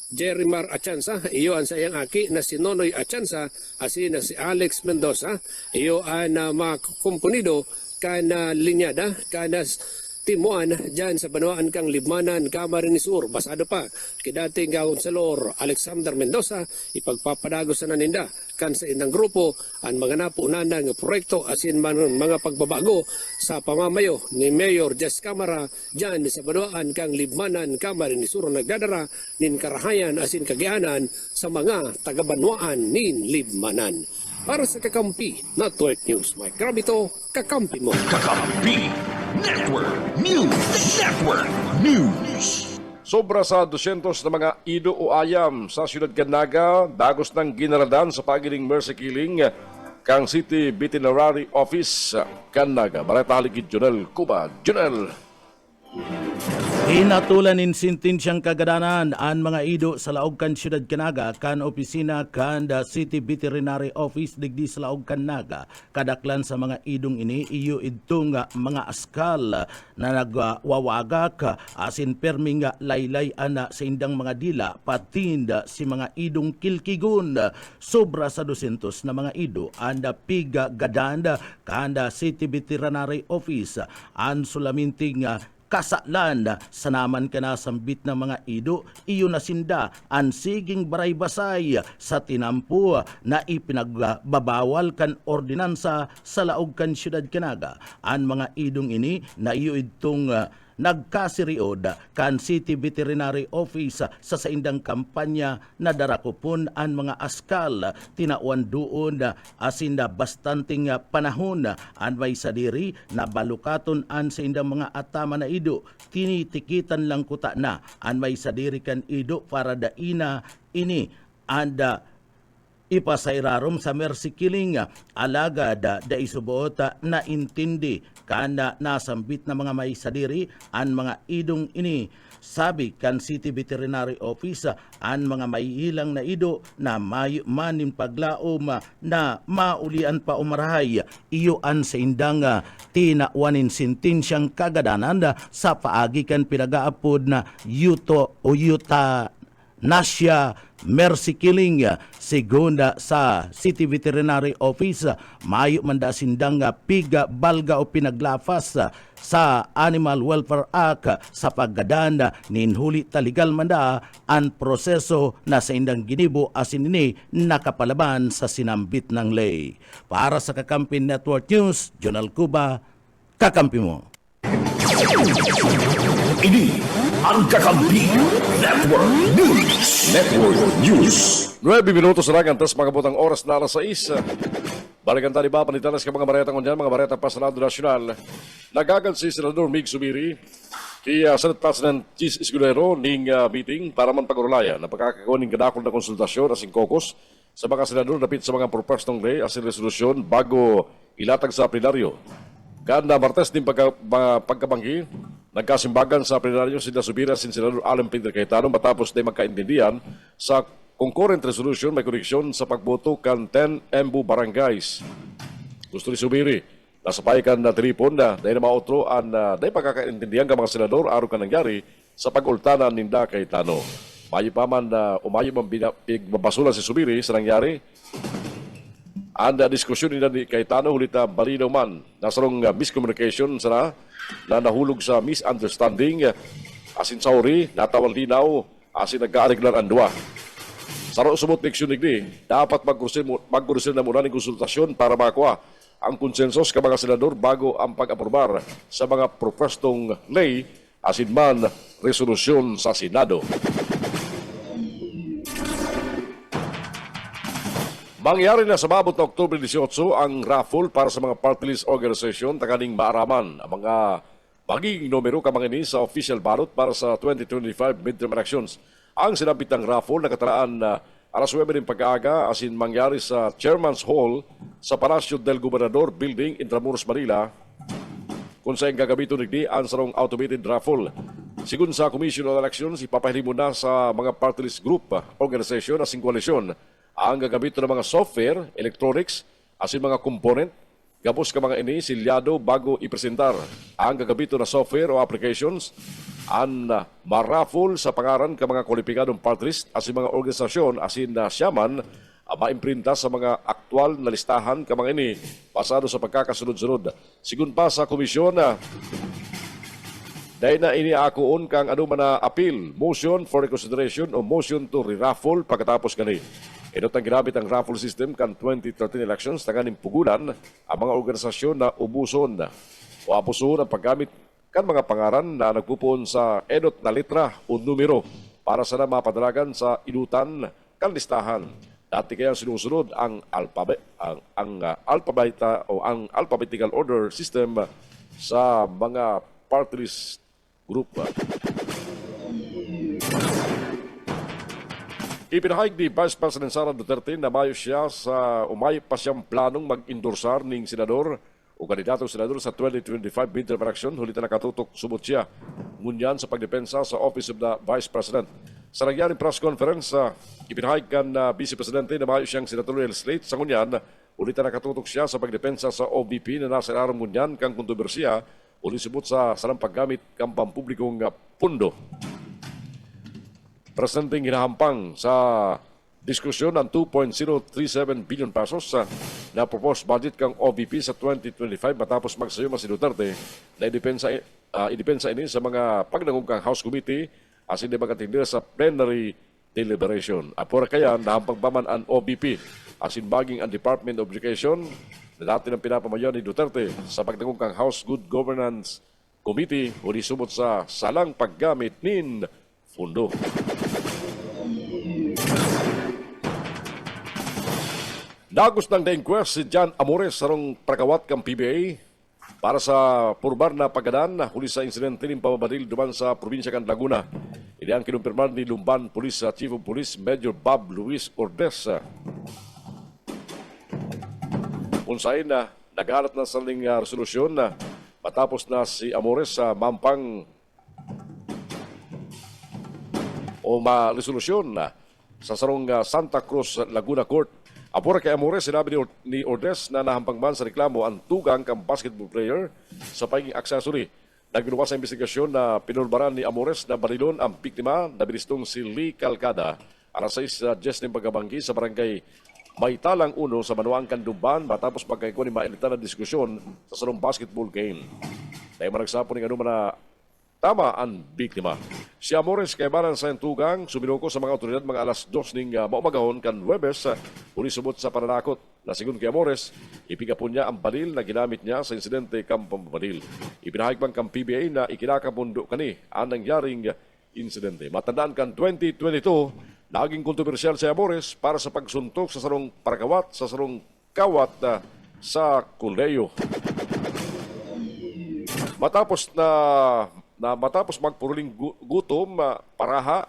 Jerimar Achansa, iyo ang sayang aki na si Nonoy Achansa, asin na si Alex Mendoza, iyo ang makumpunido kana linyada, kana timuan dyan sa Banuan kang Libmanan, Camarines Sur. Basado pa, kidating Councilor Alexander Mendoza, ipagpapadagos na naninda kan sa indang grupo ang mga napunan ng proyekto asin mga pagbabago sa pamamayo ni Mayor Jess Camara dyan sa Banuan kang Libmanan, Camarines Sur nagdadara nin karahayan asin kagianan sa mga taga-Banuan nin Libmanan. Para sa Kakampi Network News, Mike Grabito, Kakampi mo. Kakampi Network News. Network News. Sobra sa 200 na mga ido o ayam sa siyudad Canaga, dagos ng ginaradan sa pagiling mercy killing kang City Veterinary Office Canaga. Balita haligid Junel Cuba. Junel. Hinatulan in sintinsyang kagadanan ang mga ido sa laog kan siyudad Canaga kan opisina kan the City Veterinary Office digdi sa laog Canaga. Kadaklan sa mga idong ini iyo idtong mga askal na nagwawagak asin perming laylay ana sa indang mga dila patinda si mga idong kilkigun. Sobra sa 200 na mga ido anda piga gadanda kan the City Veterinary Office an sulaminting kasalan sa naman ka na sambit ng mga ido, iyo na sinda ang siging baray-basay sa tinampo na ipinagbabawal kan ordinansa sa laog kan siyudad Canaga. Ang mga idong ini na iyo itong nagkasiriod kan City Veterinary Office sa saindang kampanya na darakupon ang mga askal tinauan doon asin na bastanting panahon an may sadiri na balukaton an sa indang mga atama na ido tinitikitan lang kuta na an may sadiri kan ido para daina ini anda ipasairarom sa mercy killing alagad da isubuot na intindi kana nasambit na mga may sadiri an mga idong ini. Sabi kan City Veterinary Office an mga may ilang na ido na may manin paglaom na maulian pa umarahay iyo an sa indang tinawanin sintinsyang kagadanan sa paagi kan pinagaapod na yuto o yuta Nasya mercy killing segunda sa City Veterinary Office mayo manda sindang piga balga o pinaglafas sa Animal Welfare Act sa paggadan ninhuli taligal manda ang proseso na sa indang ginibo asin ini nakapalaban sa sinambit ng ley. Para sa Kakampi Network News, Jonal Cuba, kakampi mo. Ini ang Kakampi Network News. Network News. 9 minutos na lang ang tas magabotang oras na alas 6. Balikan tali ba panitalas ka mga baretang unyan, mga baretang pasalado nasyonal. Nagagal si Senador Mig Subiri kay Senate President Chis Escudero ning meeting para man pag-urulaya na pagkakakuha ng kadakol na konsultasyon asing kokos sa mga senador dapit sa mga proposed ley asing resolusyon bago ilatag sa plenaryo. Kada Martes din pagkabanggi, nagkasimbagan sa plenaryo sila Subira sin Senador Alan Peter Cayetano matapos na magkaintindihan sa concurrent resolution may koneksyon sa pagboto kan 10 Embu barangays. Gusto ni Subiri, nasapay kan na tripon na dahil na mautro ang dahil pagkakaintindihan ka mga senador araw ka nangyari sa pag-ultanan ninda Cayetano. Mayo pa man na umayo man pinagmabasulan si Subiri sa nangyari. Anda diskusyon nila ni Cayetano hulita balinaw man nasarong miscommunication sana na nahulog sa misunderstanding asin sauri natawal linaw asin nagkaariglan ang duwa. Sa subot ni Aksyon Igdi, dapat magkursil na muna ng konsultasyon para makuha ang konsensus ka mga senador bago ang pag-aprobar sa mga propostong ley asin man resolusyon sa Senado. Mangyari na sa maabot na Oktubre 18 ang raffle para sa mga party list organization takaning maaraman ang mga magiging numero kamangini sa official ballot para sa 2025 midterm elections. Ang sinabitang raffle nakataraan na alas 9 ng pag-aaga asin mangyari sa Chairman's Hall sa Palacio del Gobernador Building, Intramuros, Manila, kung saan gagamitin nigdi ang sarong automated raffle. Sigun sa Commission on Elections, ipapahili muna sa mga party list group, organization asing koalisyon ang gagamitin ng mga software, electronics, asin mga component, gabos ka mga ini silyado bago ipresentar ang gagamitin na software o applications ang maraffle sa pangaran ka mga kwalipikadong party list asin mga organisasyon asin na siyaman maimprinta sa mga aktual na listahan ka mga ini pasado sa pagkakasunod-sunod. Sigun pa sa komisyon dahil na iniakuon kang ano man na appeal, motion for reconsideration o motion to re-raffle pagkatapos gani. Inot ang ginamit ang raffle system kan 2013 elections tanganing pugulan ang mga organisasyon na ubuson o abuson ang paggamit kan mga pangaran na nagpupuon sa edot na letra o numero para sana mapadalagan sa inutan kan listahan. Dati kaya sinusunod ang alphabeta o ang alphabetical order system sa mga party list group. Ipinahayag ni Vice President Sara Duterte na mayo siya sa umay pa siyang planong mag-endorsar ning senador o kandidatong senador sa 2025 midterm election. Hulitan nakatutok subot siya ngunyan sa pagdepensa sa Office of the Vice President. Sa nangyaring press conference, ipinahayag kan na Vice Presidente na mayo siyang senatorial slate sa ngunyan. Hulitan nakatutok siya sa pagdepensa sa OVP na nasa ilarang ngunyan kang kontrobersiya o lisubot sa sarang paggamit kang pampublikong pundo. Presenteng hinahampang sa diskusyon ng 2.037 billion pesos na proposed budget kang OVP sa 2025 matapos magsayuma si Duterte na idepensa ini sa mga pagnangong kang House Committee as hindi magkatindir sa plenary deliberation. Apura kaya nahampang paman ang OVP as in baging ang Department of Education na dati ng pinapamayan ni Duterte sa pagnangong kang House Good Governance Committee o disumot sa salang paggamit nin fundo. Nagos ng na-inquest si John Amores sarong prakawat kang PBA para sa purbar na paggadan huli sa insidente ng pamabaril duman sa probinsya kan Laguna. Ini ang kinumpirmar ni Lumban Police Chief of Police Major Bob Luis Ordes. Unsain na nagalat na sa resolusyon na matapos na si Amores sa mampang o ma-resolusyon na sa sarong Santa Cruz Laguna Court. Apura kay Amores, sinabi ni Ordes na nahampang man sa reklamo ang tugang kang basketball player sa pagiging accessory. Nagbinuwa sa investigasyon na pinulbaran ni Amores na barilon ang biktima na binistong si Lee Calcada alas 6 ng pagkabanggi sa barangay Maytalang 1 sa Manuang Kandumban matapos pagkaikuan ni mailita na diskusyon sa sarong basketball game. Dahil managsapo ni ano na tama ang biktima. Si Amores kay baran sa tugang suminuko sa mga otoridad mga alas 2 ning maumagahon kan Huwebes uli subot sa pananakot. Nasigun kay Amores, ipigapon niya ang baril na ginamit niya sa insidente kang pambaril. Ipinahayag man kang PBA na ikinakapundo kani ang nangyaring insidente. Matandaan kan 2022, naging kontrobersyal si Amores para sa pagsuntok sa sarong parakawat sa sarong kawat sa Kuleyo. Matapos magpuruling gutom, paraha,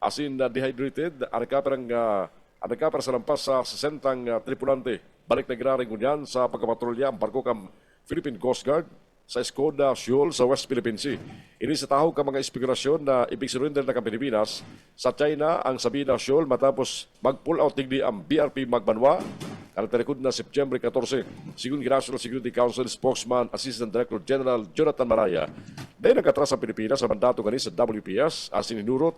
asin dehydrated, anagkaper sa lampas sa 60 tripulante. Balik na ginaring ngunyan sa pagkapatrolya ang barko kang Philippine Coast Guard sa Escoda Shoal sa West Philippine Sea. Ini sa tao ka mga espekulasyon na ibig surrender na kang Pilipinas sa China ang Sabina Shoal matapos mag-pull out tigdi ang BRP Magbanwa Karakterikod na September 14. Sigun National Security Council spokesman Assistant Director General Jonathan Maraya. Dahil nagkatras ang Pilipinas sa mandato ganis sa WPS as ininurot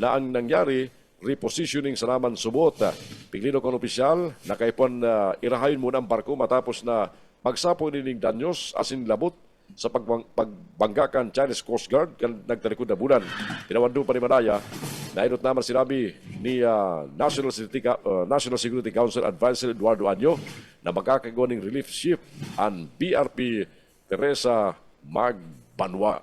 na ang nangyari repositioning sa naman subot. Piglino kong opisyal na kaipon irahayin muna ang barko matapos na magsapo nining danyos asin labot sa pagbangga kan Chinese Coast Guard kan nagtalikod na bulan. Tinawando pa ni Manaya, nainot naman sinabi ni National Security Council Advisor Eduardo Anyo na magkakagawa ng relief ship ang BRP Teresa Magbanwa.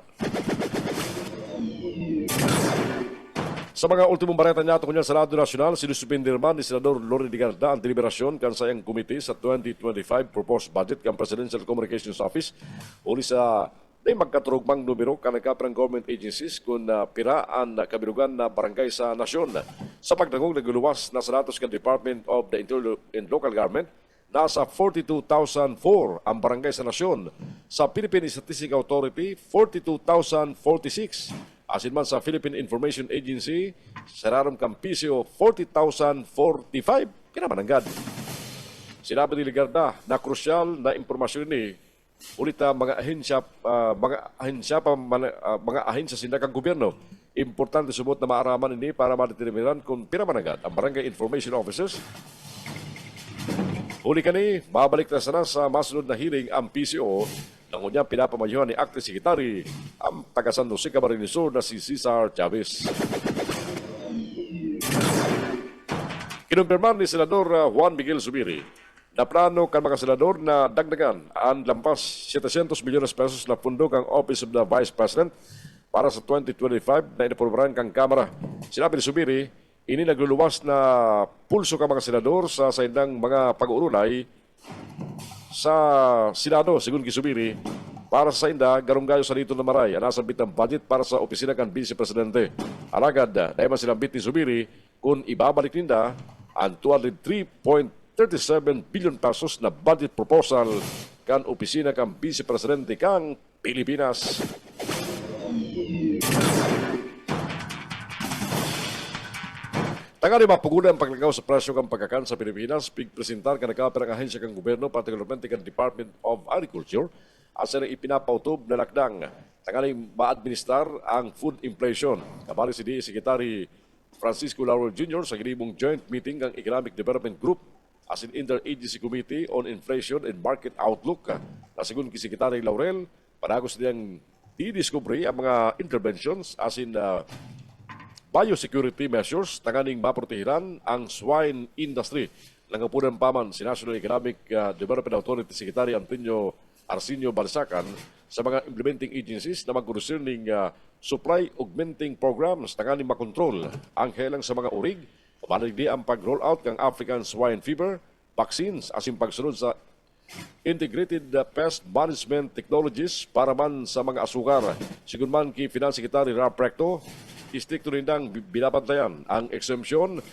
Sa mga ultimong bareta niya tungkol sa Radyo Nacional, sinususpindi naman ni Senador Lori Digarda ang deliberasyon kan sayang komite sa 2025 proposed budget kan Presidential Communications Office uli sa may magkaturugmang numero kan nagkaperang government agencies kung piraan na kabirugan na barangay sa nasyon. Sa pagdangog naguluwas na sa datos kan Department of the Interior and Local Government, nasa 42,004 ang barangay sa nasyon. Sa Philippine Statistical Authority, 42,046. Asin man sa Philippine Information Agency, sararam kampisyo 40,045. Kinamananggad. Sinabi ni Ligarda na krusyal na impormasyon ni ulita mga ahensya sindakang gobyerno. Importante subot na maaraman ini para madeterminan kung pinamanagad ang barangay information officers. Huli kani, babalik na sana sa masunod na hearing ang PCO nang unyang pinapamayuhan ni Acting Secretary ang taga San Jose Camarines Sur na si Cesar Chavez. Kinumpirmar ni Senador Juan Miguel Zubiri na plano kan mga senador na dagdagan ang lampas 700 milyones pesos na pundo kang Office of the Vice President para sa 2025 na inaprobahan kang Kamara. Sinabi ni Zubiri, ini nagluluwas na pulso ka mga senador sa saindang mga pag-uurunay sa Senado, sigun Kisubiri, para sa sainda, garunggayo sa dito na maray, anasabit ang budget para sa opisina kan Vice Presidente. Alagad, dahil man sinabit ni Zubiri, kung ibabalik ninda ang 203.37 billion pesos na budget proposal kan opisina kan Vice Presidente kang Pilipinas. Tangali mapugunan ang paglagaw sa presyo kang pagkakan sa Pilipinas, pigpresentar ka nagkaperang ahensya kang gobyerno, particularmente kan Department of Agriculture, asa na ipinapautob na lakdang. Tangali ma-administrar ang food inflation. Kabali si DA Secretary Francisco Laurel Jr. sa ginibong joint meeting ng Economic Development Group as in Interagency Committee on Inflation and Market Outlook. Nasigun ki Secretary Laurel, panagos niyang didiscovery ang mga interventions as in biosecurity measures tanganing maprotehiran ang swine industry. Nangapunan paman si National Economic Development Authority Secretary Antonio Arsenio Balsacan sa mga implementing agencies na mag-concerning supply augmenting programs tanganing makontrol ang helang sa mga urig, pamanag di ang pag-roll out ng African swine fever vaccines asin pagsunod sa integrated pest management technologies para man sa mga asukar. Sigun man ki Finance Secretary Ralph Recto, istrikto rin nang binabantayan ang exemption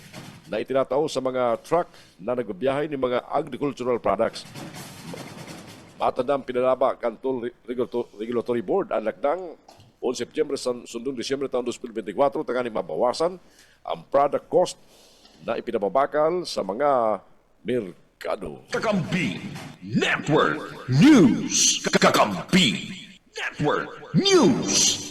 na itinatao sa mga truck na nagbibiyahe ng mga agricultural products. Matandang pinalaba Kanton Regulatory Board ang lakdang on September sundong Disyembre taon 2024 tanganing mabawasan ang product cost na ipinababakal sa mga merkado. Kakampi Network News. Kakampi Network News.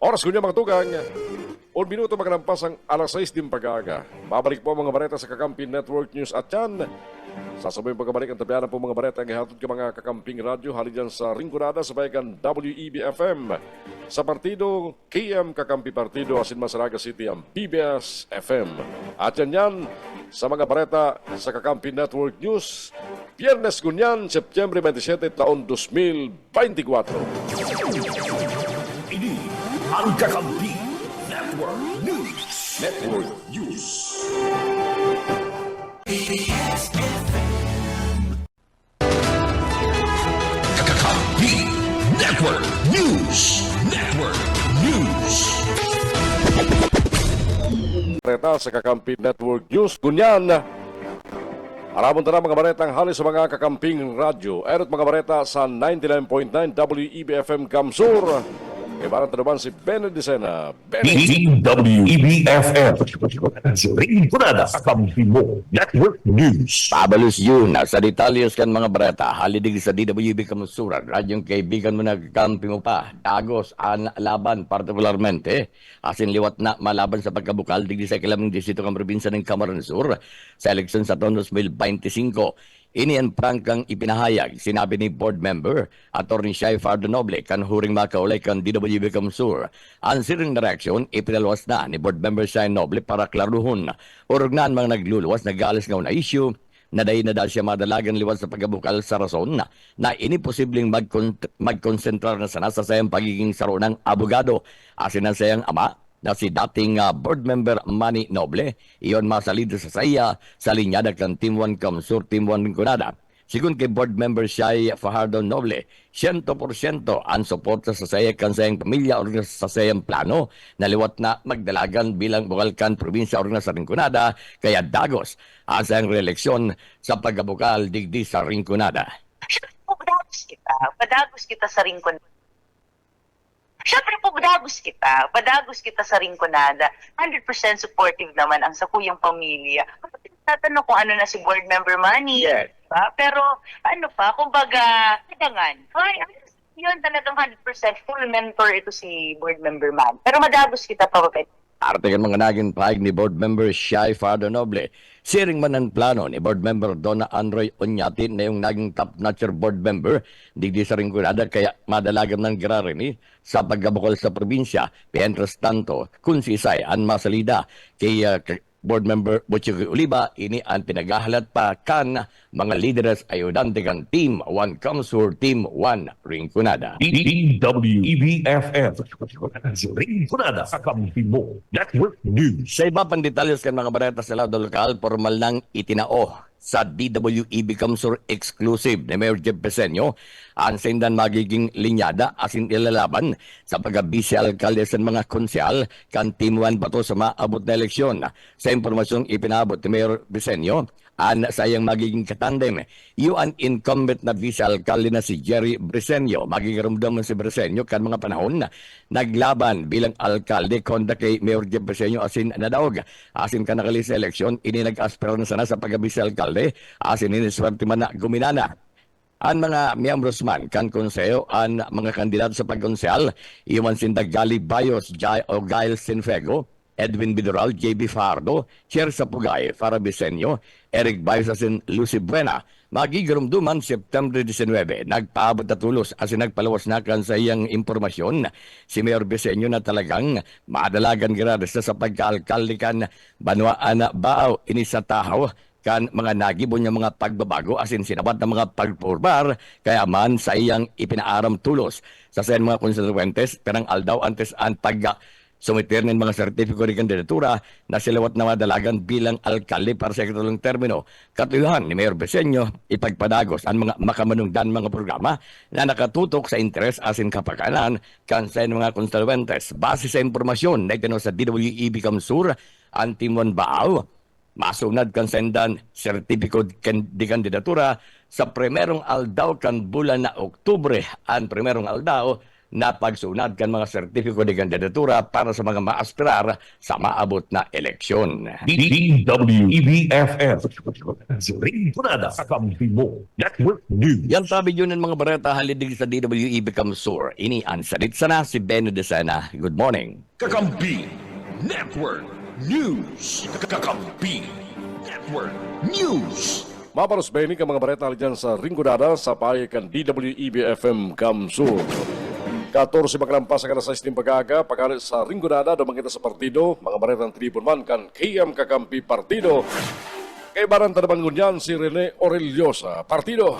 Oras ko niya mga tugang, 1 minuto magkalampas ang alas 6 din pag-aaga. Babalik po ang mga bareta sa Kakampi Network News at yan. Sasabay pagkabalik ang tabianan po mga bareta ang ihatod ka mga kakamping radyo hali dyan sa Ringgonada sa bayan WEB-FM. Sa partido, KM Kakampi Partido asin Masaraga City ang PBS-FM. At yan sa mga bareta sa Kakampi Network News, Biyernes Gunyan, September 27, taon 2024. Ini ang Kakampi Network News. Network News. Kakampi Network News. Network News. Bareta sa Kakampi Network News, kunyan. Aramon tara mga baretang hali sa mga kakamping radyo. Erot mga bareta sa 99.9 WEB-FM Kamsur. Ibarat naman si Benedicena. DWEB-FM. Ringgonada sa Kakampi mo. Network News. Pabalos yun, nasa detalyos kan mga barata, halidig sa DWB Kamusuran, radyong kaibigan mo nagkampi mo pa, dagos, ang laban, partikularmente, asin liwat na malaban sa pagkabukal, digdi sa kilamang disito kang probinsya ng Camarines Sur, sa eleksyon sa taon 2025. Ini ang prangkang ipinahayag, sinabi ni board member, Atty. Shai Fardo Noble, kan huring makaulay kan DWB Kamsur. Ang siring na reaksyon, ipinalwas na ni board member Shai Noble para klaruhon. Urugnan mga nagluluwas, nag-aalis nga na issue, na dahil siya madalagan liwas sa pagabukal sa rason na iniposibleng magkonsentrar na sana sa sayang pagiging saro ng abogado. Asin ang sayang ama, na si dating board member Manny Noble, iyon masalid sa saya sa linyada kan Team 1 Kamsur, Team 1 Rinconada. Sigun kay board member Shai Fajardo Noble, 100% ang suporta sa saya kan sayang pamilya o sa sayang plano na liwat na magdalagan bilang Bukalkan probinsya o sa Rinconada, kaya dagos ang sayang reeleksyon sa pagabukal digdi sa Rinconada. Padagos kita sa Rinconada. Siyempre po, padagos kita sa Rinconada. 100% supportive naman ang sakuyang pamilya. Tatanong kung ano na si board member Manny. Yes. Diba? Pero ano pa, kumbaga, kadangan. Ay, yun talagang 100% full mentor ito si board member Manny. Pero madagos kita pa papet. Arte kan mga naging pahig ni board member Shai Fardo Noble. Siring man ang plano ni board member Donna Androy Onyati na yung naging top-notcher board member digdi sa Rinconada kaya madalagan ng girarini sa pagkabukol sa probinsya. Mientras tanto, kung si Isay ang masalida kay board member Butchie Oliva, ini ang pinaghahalat pa kan mga leaders ayudante kan Team 1 Kamsur, Team 1 Rinconada. DWEBFF. Rinconada, kakampi mo. Network News. Sa iba pang detalyos kan mga bareta sa lado lokal, formal nang itinao sa DWEB Kamsur exclusive ni Mayor Jeff Peseño ang sindan magiging linyada asin ilalaban sa pagka-vice alkalde sa mga konsyal kan Team 1 bato sa maabot na eleksyon. Sa impormasyong ipinabot ni Mayor Peseño, ang sayang magiging katandem, yung incumbent na vice alkalde na si Jerry Briseño. Magiging ramdaman si Briseño kan mga panahon na naglaban bilang alkalde kontra kay Mayor Jeff Briseño asin nadaog. Asin ka nakalis sa eleksyon, ini nag-aspero na sana sa pagka-vice alkalde, asin iniswerte man na guminana. Ang mga miyembros man kan konseyo, ang mga kandidato sa pagkonsehal, iwan sinda Gali Bayos, o Gail Sinfego, Edwin Bidoral, JB Fardo, Chair Sapugay, Farah Bisenyo, Eric Bayos asin Lucy Buena. Magigurumduman September 19, nagpaabot na tulos asin nagpalawas na kan sa iyang impormasyon si Mayor Bisenyo na talagang madalagan gradas sa pagkaalkalde kan Banwaan Baaw ini sa tahaw kan mga nagibon niya mga pagbabago asin sinabat na mga pagpurbar kaya man sa iyang ipinaaram tulos sa sayan mga konstituentes perang aldaw antes ang sumiter ng mga sertipiko ni kandidatura na silawat na madalagan bilang alkalde para sa ikatulong termino. Katuyuhan ni Mayor Beseño ipagpadagos ang mga makamanungdan mga programa na nakatutok sa interes asin kapakanan kan sa mga konstituentes. Base sa impormasyon na itino sa DWEB Kamsur, ang Team 1 Baaw, masunad kan sendan sertipiko di kandidatura sa primerong aldaw kan bulan na Oktubre ang primerong aldaw na pagsunad kan mga sertipiko di kandidatura para sa mga maaspirar sa maabot na eleksyon. DWEBFF. Rinconada, kakampi mo. Network News. Yan sabi yun ng mga bareta halidig sa DWEB Kamsur. Ini ang salit sana si Benno de Sena. Good morning. Kakampi Network News. Kakampi Network News. Maparos Benny ka mga bareta dyan sa Rinconada sa payakan DWEB-FM Kamsur. 14 maglampas ang alas 6 ng pag-aga, pagkalit sa Rinconada, dumang kita sa partido, mga baretang tribun man kan KM Kakampi Partido. Kay Baran Tanabangunyan si Rene Orellosa Partido.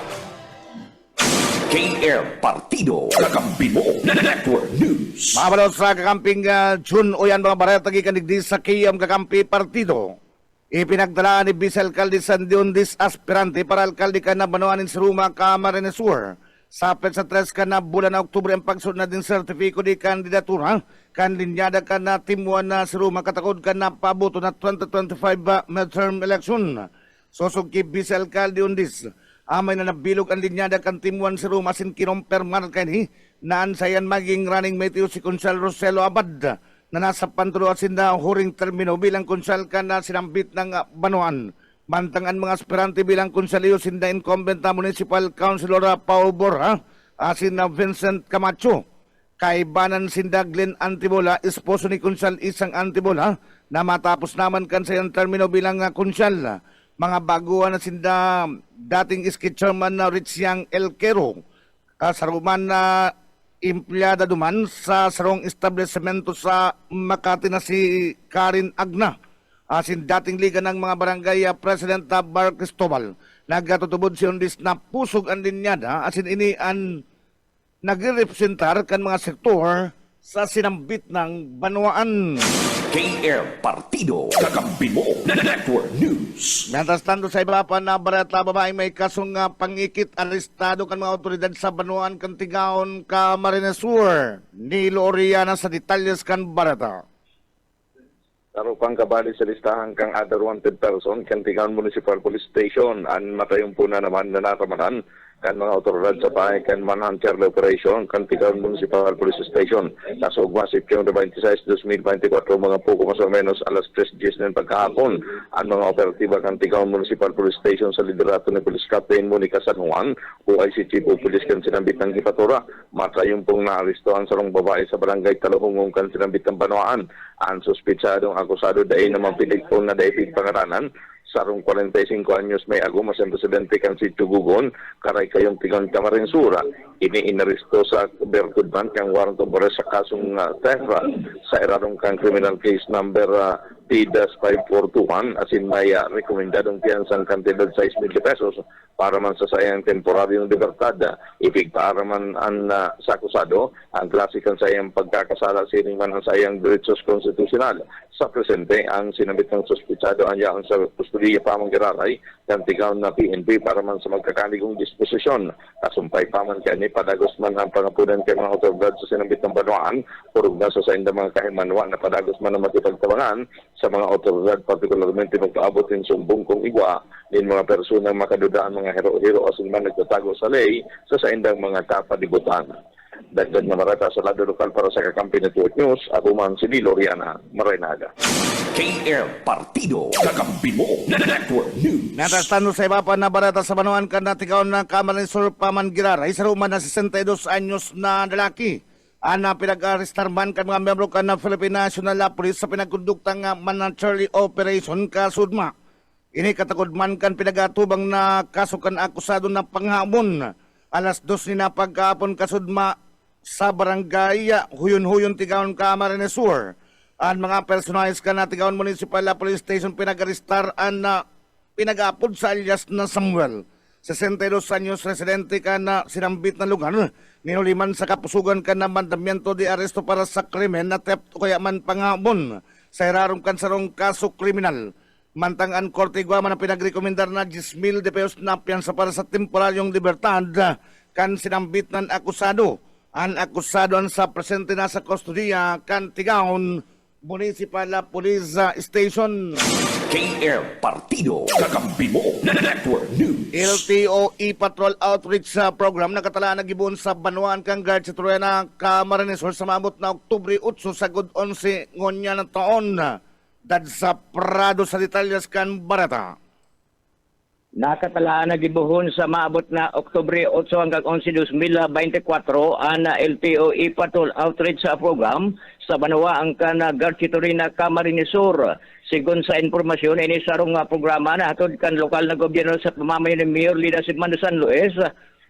KM Partido. Kakampi mo. Network News. Mabalot sa kakamping June o yan mga bareta gikanigdi sa KM Kakampi Partido. Ipinagdalaan ni Vice Alcalde Sandiondis aspirante para alkalde ka na Banuanin sa Ruma, Camarines Sur. Sapet sa 3 ka na bulan na Oktubre ang pagsunod na din sertifiko di kandidatura. Kan linyada ka na Team 1 na sa Ruma katakod ka na paboto na 2025 midterm election. Sosog ki Vice Alcalde Undis. Amay na nabilog ang linyada kan Team 1 sa Ruma sin kinompermar kanhi na ansayan maging running mate si Consul Roselo Abad na nasa pantuluasin na huring termino bilang konsyal ka na sinambit ng Banuan. Mantangan mga aspirante bilang konsyaliyo sinda incumbent na Municipal Councilor Paul Borja, asin na Vincent Camacho. Kaibanan sinda Glenn Antibola, esposo ni konsyal Isang Antibola, na matapos naman kan sa termino bilang konsyal. mga baguhan na sinda dating iski chairman na Richiang Elquero, kasaruman na empleyada duman sa sarong establishmento sa Makati na si Karin Agna. Asin dating liga ng mga barangay President Bar Cristobal. Nagkatutubod si Ondis na pusog ang linyada asin ini ang nagrepresentar kan mga sektor sa sinambit ng banwaan. KR Partido, kakampi mo, Network News. Mientras tanto sa iba pa na barata babaeng may kasong pangikit arestado kan mga otoridad sa Banuan Kantigaon Camarines Sur. Nilo Oriana sa detalles kan barata. Taro kang kabali sa listahan kang other wanted person Kantigaon Municipal Police Station an matayong puna naman na naramahan kan mga otoridad sa pahay kan Manhunt Charlie Operation Kantigaon Municipal Police Station kaso ugma September 26, 2024 mga poco mas o menos alas 3:10 ng pagkahapon ang mga operatiba Kantigaon Municipal Police Station sa liderato ni Police Captain Monica San Juan OIC Chief of Police kan sinambit ng Gipatura matayong pong naarestohan sa rong babae sa barangay Talahungong kan sinambit ng Banwaan ang suspitsadong akusado dahil naman piligpon na dahil pangaranan sarong 45 anyos may aguma sa presidente kan si Tugugon karay kayong tigon Camarines Sur ini inaresto sa Bertudman kang warrant of arrest sa kasong theft sa iradong kang criminal case number T-5421 asin may rekomendadong piyansang kantidad 6,000 pesos para man sa sayang temporaryong libertad ibig para man ang sa akusado ang klasikang sayang pagkakasala sining man ang sayang derechos konstitusyonal sa presente ang sinabit ng suspitsado anyaan sa kustudiya pamang giraray ng tigaw na PNP para man sa magkakaligong disposisyon kasumpay paman kani padagos man ang pangapunan kay mga otoridad sa sinabit ng Banwaan purog na sa sainda mga kahimanwa na padagos man ang makipagtabangan sa mga otoridad partikularmente magpaabot ng sumbong kong igwa din mga personang makadudaan mga hero-hero asin man nagtatago sa ley sa saindang mga kapalibutan. Dagdag na marata sa lado lokal para sa Kakampi Network News, ako man si Nilo Oriana, Marenaga. KR Partido, kakampi mo, Network News. Natastano sa iba pa na barata sa Banuan kan natigaon ng Camarines Sur Paman Giraray sa ruman na 62 anyos na lalaki. Ana pinag-arestar man kan mga miyembro kan na Philippine National Police sa pinagkunduktang Manhunt Operation kasudma. Ini katakod man kan pinagatubang na kasukan akusado na panghamon. Alas 2 na pagkapon kasudma sa barangay Huyon-Huyon Tigaon Camarines Sur. Ang mga personalis ka na Tigaon Municipal Police Station pinag-arestar na pinag-apod sa alias na Samuel. 62 anyos residente ka na sinambit na lugar. Ninuliman sa kapusugan ka na mandamiento de aresto para sa krimen na theft o kaya man panghamon sa irarong kansarong kaso kriminal. Mantang ang korte guama na pinagrekomendar na 10,000 de pesos na piyansa para sa temporaryong libertad kan sinambit ng akusado. Ang akusado ang sa presente na sa kustodiya kan Tigaon Municipal Police Station. KR Partido, kakampi mo, Network News. LTOE Patrol Outreach Program nakatalaan na gibuon sa Banuan kang guard sa Truena Camarines Sur sa maabot na Oktubre 8 sa good 11 ngonya ng taon. Dad sa Prado sa detalyas kan barata. Nakatalaan na gibuhon sa maabot na Oktubre 8 hanggang 11, 2024 ang LTOE Patrol Outreach Program sa Banwa ang Garchitorina Camarines Sur. Sigon sa informasyon, ini sarong programa na atod kan lokal na gobyerno sa pamamagitan ni Mayor Lida Sigmando San Luis,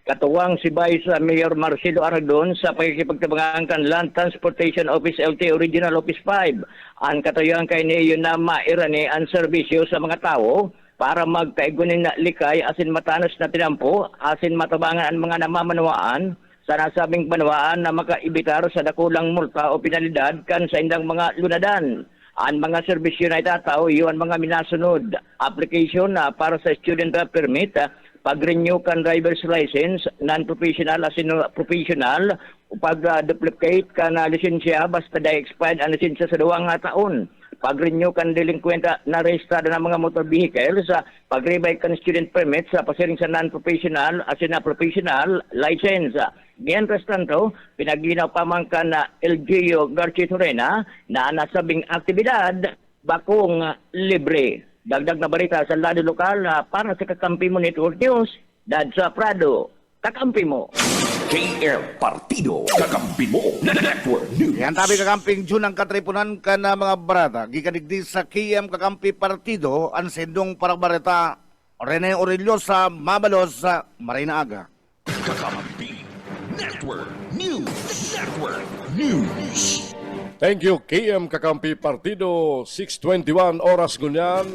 katuwang si Vice Mayor Marcelo Aragdon sa pagkikipagtabangan kan Land Transportation Office LTO Regional Office 5. Ang katuyang kay niyo na mairani ang serbisyo sa mga tao para magkaigunin na likay asin matanos na tinampo, asin matabangan ang mga namamanawaan sa nasabing banwaan na makaibitar sa dakulang multa o penalidad kan sa indang mga lunadan. Ang mga serbisyo na itatao, yun mga minasunod. Application para sa student permit, pag-renew kan driver's license, non-professional asin professional, pag-duplicate kan lisensya basta expired ang lisensya sa 2 taon. Pag-renew kan delinkwenta na rehistrado ng mga motor vehicles, pag-rebuy kan student permit sa pasiring sa non-professional asin na professional license. Mientras tanto, pinaglinaw pa man kan LGU Garchitorena na nasabing aktibidad bakong libre. Dagdag na balita sa lado lokal para sa Kakampi mo Network News, Dad sa Prado, Kakampi mo. KR Partido, kakampi mo, Network News. Yan tabi kakamping June ang katripunan ka na mga barata. Gikadigdi sa KM Kakampi Partido, ang sendong para barata Rene Aurelio sa Mabalos sa Marinaga. Kakampi Network News. Network News. Thank you, KM Kakampi Partido, 6:21 oras gunyan.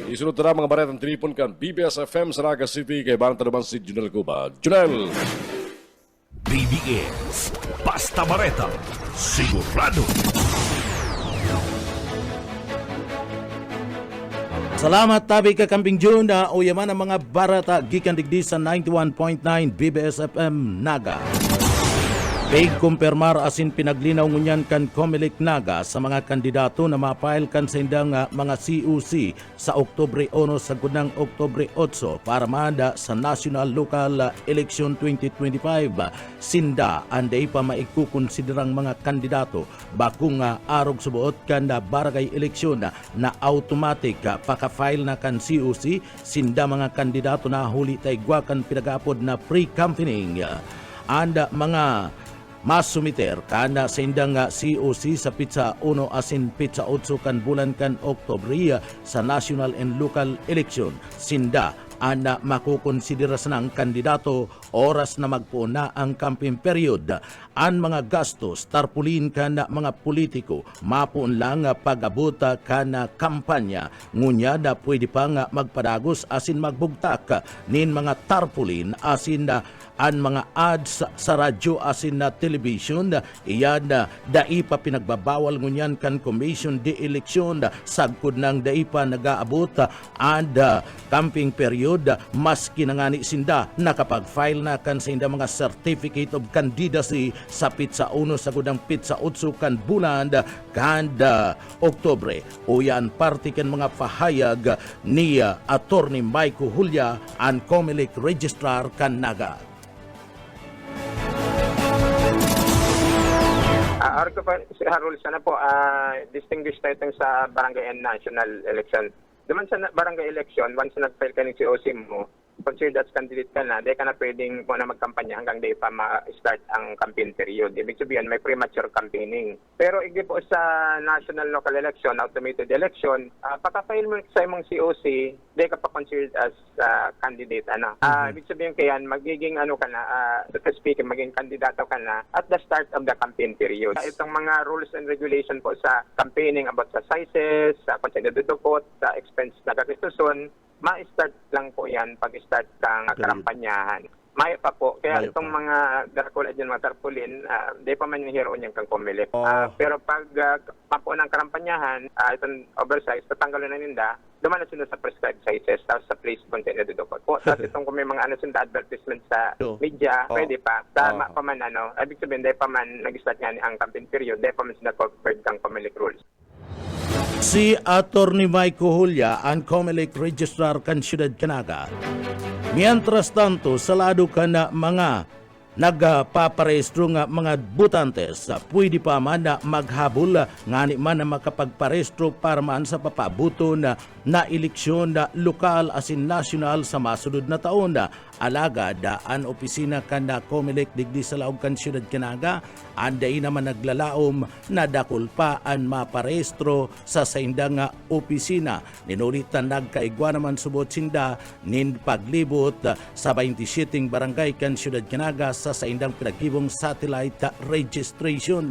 Isunod na mga baretang tinipon kan BBS FM sa Naga City kay Barang Tanaman si Junel Cuba. Junel! BBS. Basta Bareta. Sigurado. Salamat tabi ka Kamping June na uyaman ang mga barata gikan digdi sa 91.9 BBS FM Naga. Big kumpirmar asin pinaglinaw ngunyan kan Comelec Naga sa mga kandidato na mapile kan sa indang mga COC sa Oktubre 1 sa gunang Oktubre 8 para manda sa National Local Election 2025. Sinda anday pa maikukonsiderang mga kandidato bakung arog subuot kan barangay eleksyon na automatic paka-file na kan COC. Sinda mga kandidato na huli taygwa kan pinag-aapod na pre-campaigning. Anda mga masumiter kana sa indang COC sa Pizza 1 asin Pizza 8 kan bulan kan Oktubre sa National and Local Election. Sinda ana makukonsidera sa ng kandidato oras na magpuna ang campaign period. Ang mga gastos tarpulin kana mga politiko mapuon lang pag-abuta kana kampanya. Ngunya na pwede pa nga magpadagos asin magbugtak nin mga tarpulin asin ang mga ads sa radyo asin na television. Iyan dai pa pinagbabawal ngunyan kan Commission de Election sagkod ng dai pa nagaabot and camping period maski nangani sinda nakapag-file na kan sa inda mga certificate of candidacy sa Pizza 1 sa gudang Pizza 8 kan bulan kan Oktubre. Uyan parte kan mga pahayag ni Attorney Mike Julia ang Comelec Registrar kan Naga. Arko pa si Harul sana po distinguished tayo sa barangay and national election. Duman sa barangay election, once na nag-file ka ng COC mo, considered as candidate ka na, di ka na pwedeng na magkampanya hanggang di pa ma-start ang campaign period. Ibig sabihin, may premature campaigning. Pero hindi po sa national local election, automated election, pagka-file mo sa imong COC, di ka pa considered as candidate. Ibig sabihin kaya, magiging ka na, speaking, magiging kandidato ka na at the start of the campaign period. Itong mga rules and regulation po sa campaigning about sa sizes, sa consent dudukot, sa expense na kakistuson, ma-start lang po yan pag-start kang karampanyahan. May pa po. Kaya itong mga darakula dyan, mga tarpulin, di pa man yung hero niyang kang Comelec. Pero pag papo ng karampanyahan, itong oversize, tatanggalin na ninda, duman na sila sa prescribed sizes, tapos sa place content na dudukot po. Tapos itong kung may mga advertisement sa media, pwede pa. Tama pa man ibig sabihin, di pa man nag-start nga ang campaign period, di pa man sila covered kang Comelec rules. Si Attorney Mike Julia ang Comelec Registrar kan Siyudad Canaga. Mientras tanto, sa lado ka na mga nagpaparehistro nga mga butantes, pwede pa man na maghabol ngani man na makapagparehistro para man sa papabuto na eleksyon na lokal asin national sa masunod na taon. Alagad ang opisina kan na Comelec digdi sa laog kan Siyudad Canaga, anday naman naglalaom na dakol pa ang maparehistro sa saindang opisina. Ninulitan nagkaigwa naman subot sinda nin paglibot sa 27 barangay kan Siyudad Canaga sa saindang pinagkibong satellite registration.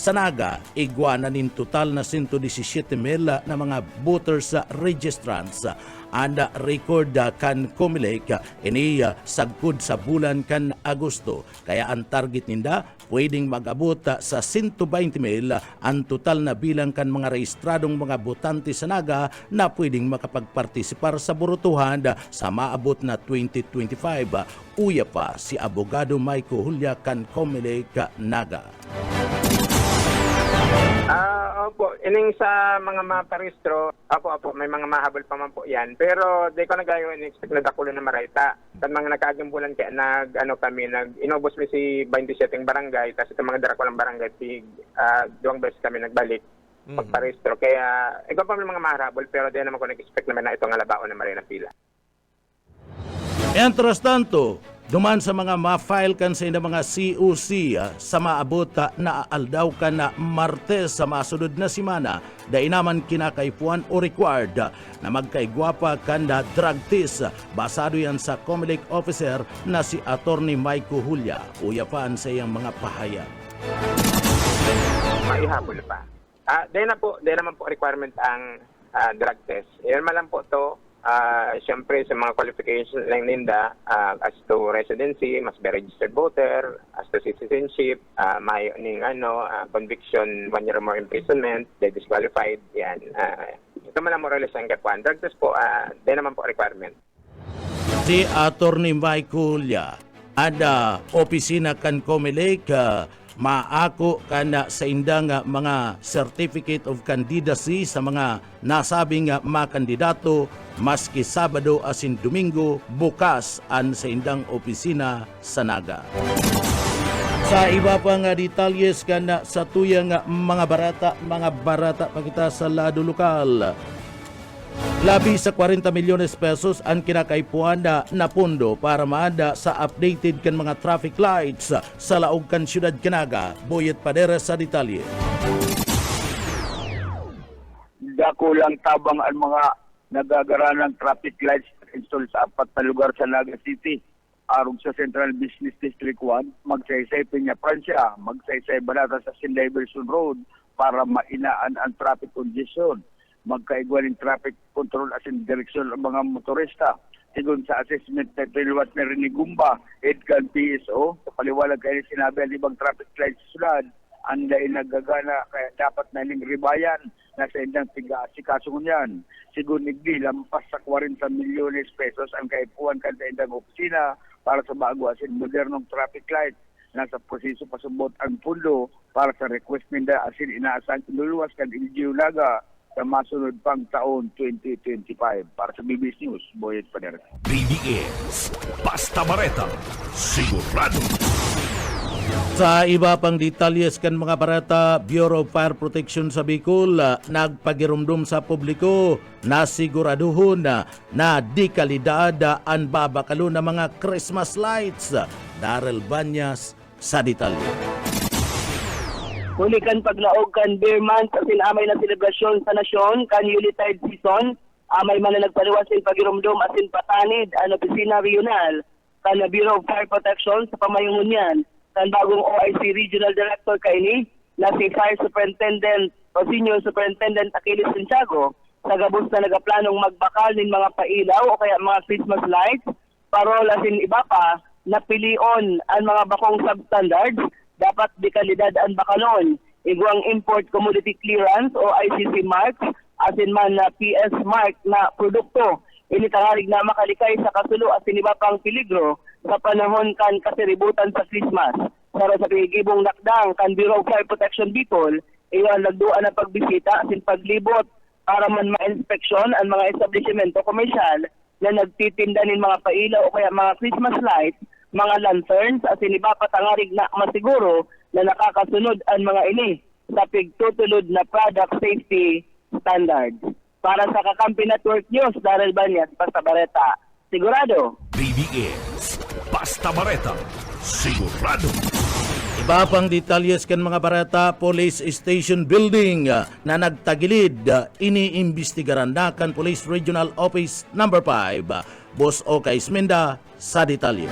Sa Naga, igwa na nin total na 117,000 na mga voters registrants. And record kan Comelec ini sagkod sa bulan kan Agosto. Kaya ang target ninda pwedeng mag-abot sa 120,000 ang total na bilang kan mga rehistradong mga botante sa Naga na pwedeng makapagpartisipar sa botohan sa maabot na 2025. Uya pa si Abogado Mike Julia kan Comelec Naga. Opo, ining sa mga maparehistro, opo, may mga mahabol pa man po yan. Pero di ko nagayon in-expect na dakulo na marayta. Sa mga nakaagimbulan kaya inubos mi si 27 barangay, tapos itong mga darakulang barangay, duwang beses kami nagbalik pagparehistro. Kaya, ikaw pa may mga mahabol, pero di naman ko nag-expect naman na itong alabao na maray na pila. Mientras tanto, Duman sa mga ma-file kan sa inang mga COC sa maabot na aaldaw kan na Martes sa masunod na simana da inaman kinakaipuan o required na magkaigwapa kan na drug test basado yan sa COMELEC officer na si Attorney Mike Julia. Uya pa sa iyang mga pahayag. Maihabol pa. Di naman po requirement ang drug test. Yan man lang po to. Siyempre sa mga qualifications lang ninda as to residency, must be registered voter, as to citizenship, may conviction, 1 year or more imprisonment, they disqualified, yan. Ito man lang more or less ang katwan. Drug test po, di naman po requirement. Si Attorney Mike Julia ada opisina kan COMELEC maako kana sa indang mga certificate of candidacy sa mga nasabing mga kandidato maski Sabado asin Domingo bukas an sa indang opisina sa Naga. Sa iba pang detalyes kana sa tuyang mga barata pakita sa lado lokal. Labi sa 40 milyones pesos ang kinakaipuan na pondo para maada sa updated kan mga traffic lights sa laog kan siyudad Canaga. Boyet Padera sa detalye. Dako lang tabang ang mga nagagara ng traffic lights install sa 4 na lugar sa Naga City. Arog sa Central Business District 1, magsaysay Peña Francia, magsaysay Banata sa Sinday Wilson Road para mainaan ang traffic congestion. Magkaigwan ng traffic control as in direksyon ng mga motorista. Sigun sa assessment na tiliwat na rin ni Gumba, Edgar PSO, sa paliwalag kayo sinabi ang ibang traffic lights sulad, ang dahil nagagana kaya dapat na ning ribayan na sa indang tiga-asikaso niyan. Sigun nigdi, lampas sa 40 milyones pesos ang kaipuan kan sa indang opisina para sa bago as in modernong traffic light. Nasa proseso pasubot ang pundo para sa request ninda as in inaasahan tinuluwas kan LGU Naga sa masunod pang taon 2025. Para sa BBS News, Boyet Padera. BBS, Basta Bareta, sigurado. Sa iba pang detalyes kan mga barata, Bureau of Fire Protection sa Bicol nagpagirumdum sa publiko na siguraduhon na di kalidad ang babakalo ng mga Christmas lights. Darrell Banyas sa detalye. Huli kan paglaog kan beer month as in amay na selebrasyon sa nasyon kan Yuletide season. Amay man na nagpaliwas in pagirumdum as in patanid ang opisina regional kan Bureau of Fire Protection sa pamayungon niyan kan bagong OIC Regional Director kaini na si Fire Superintendent o Senior Superintendent Achilles Santiago sa gabos na nagaplanong magbakal nin mga pailaw o kaya mga Christmas lights parola sin iba pa napilion ang mga bakong substandards dapat di kalidad ang bakalon. Iguang import commodity clearance o ICC marks asin man na PS mark na produkto. Initangarig na makalikay sa kasulo at iba pang peligro sa panahon kan kasiributan sa Christmas. Para sa pigibong nakdang kan Bureau of Fire Protection Bicol, iyon nagduan na pagbisita asin paglibot para man ma-inspeksyon ang mga establishmento komersyal na nagtitinda nin mga pailaw o kaya mga Christmas lights, mga lanterns at iba patangarig na masiguro na nakakasunod ang mga ini sa pigtutulod na product safety standards. Para sa Kakampi Network News, Darrell Banyas, Basta Bareta, sigurado. BBS, Basta Bareta, sigurado. Iba pang detalyes kan mga barata, Police Station Building na nagtagilid, iniimbestigaran na kan Police Regional Office No. 5. Boss Oka Ismenda sa detalye.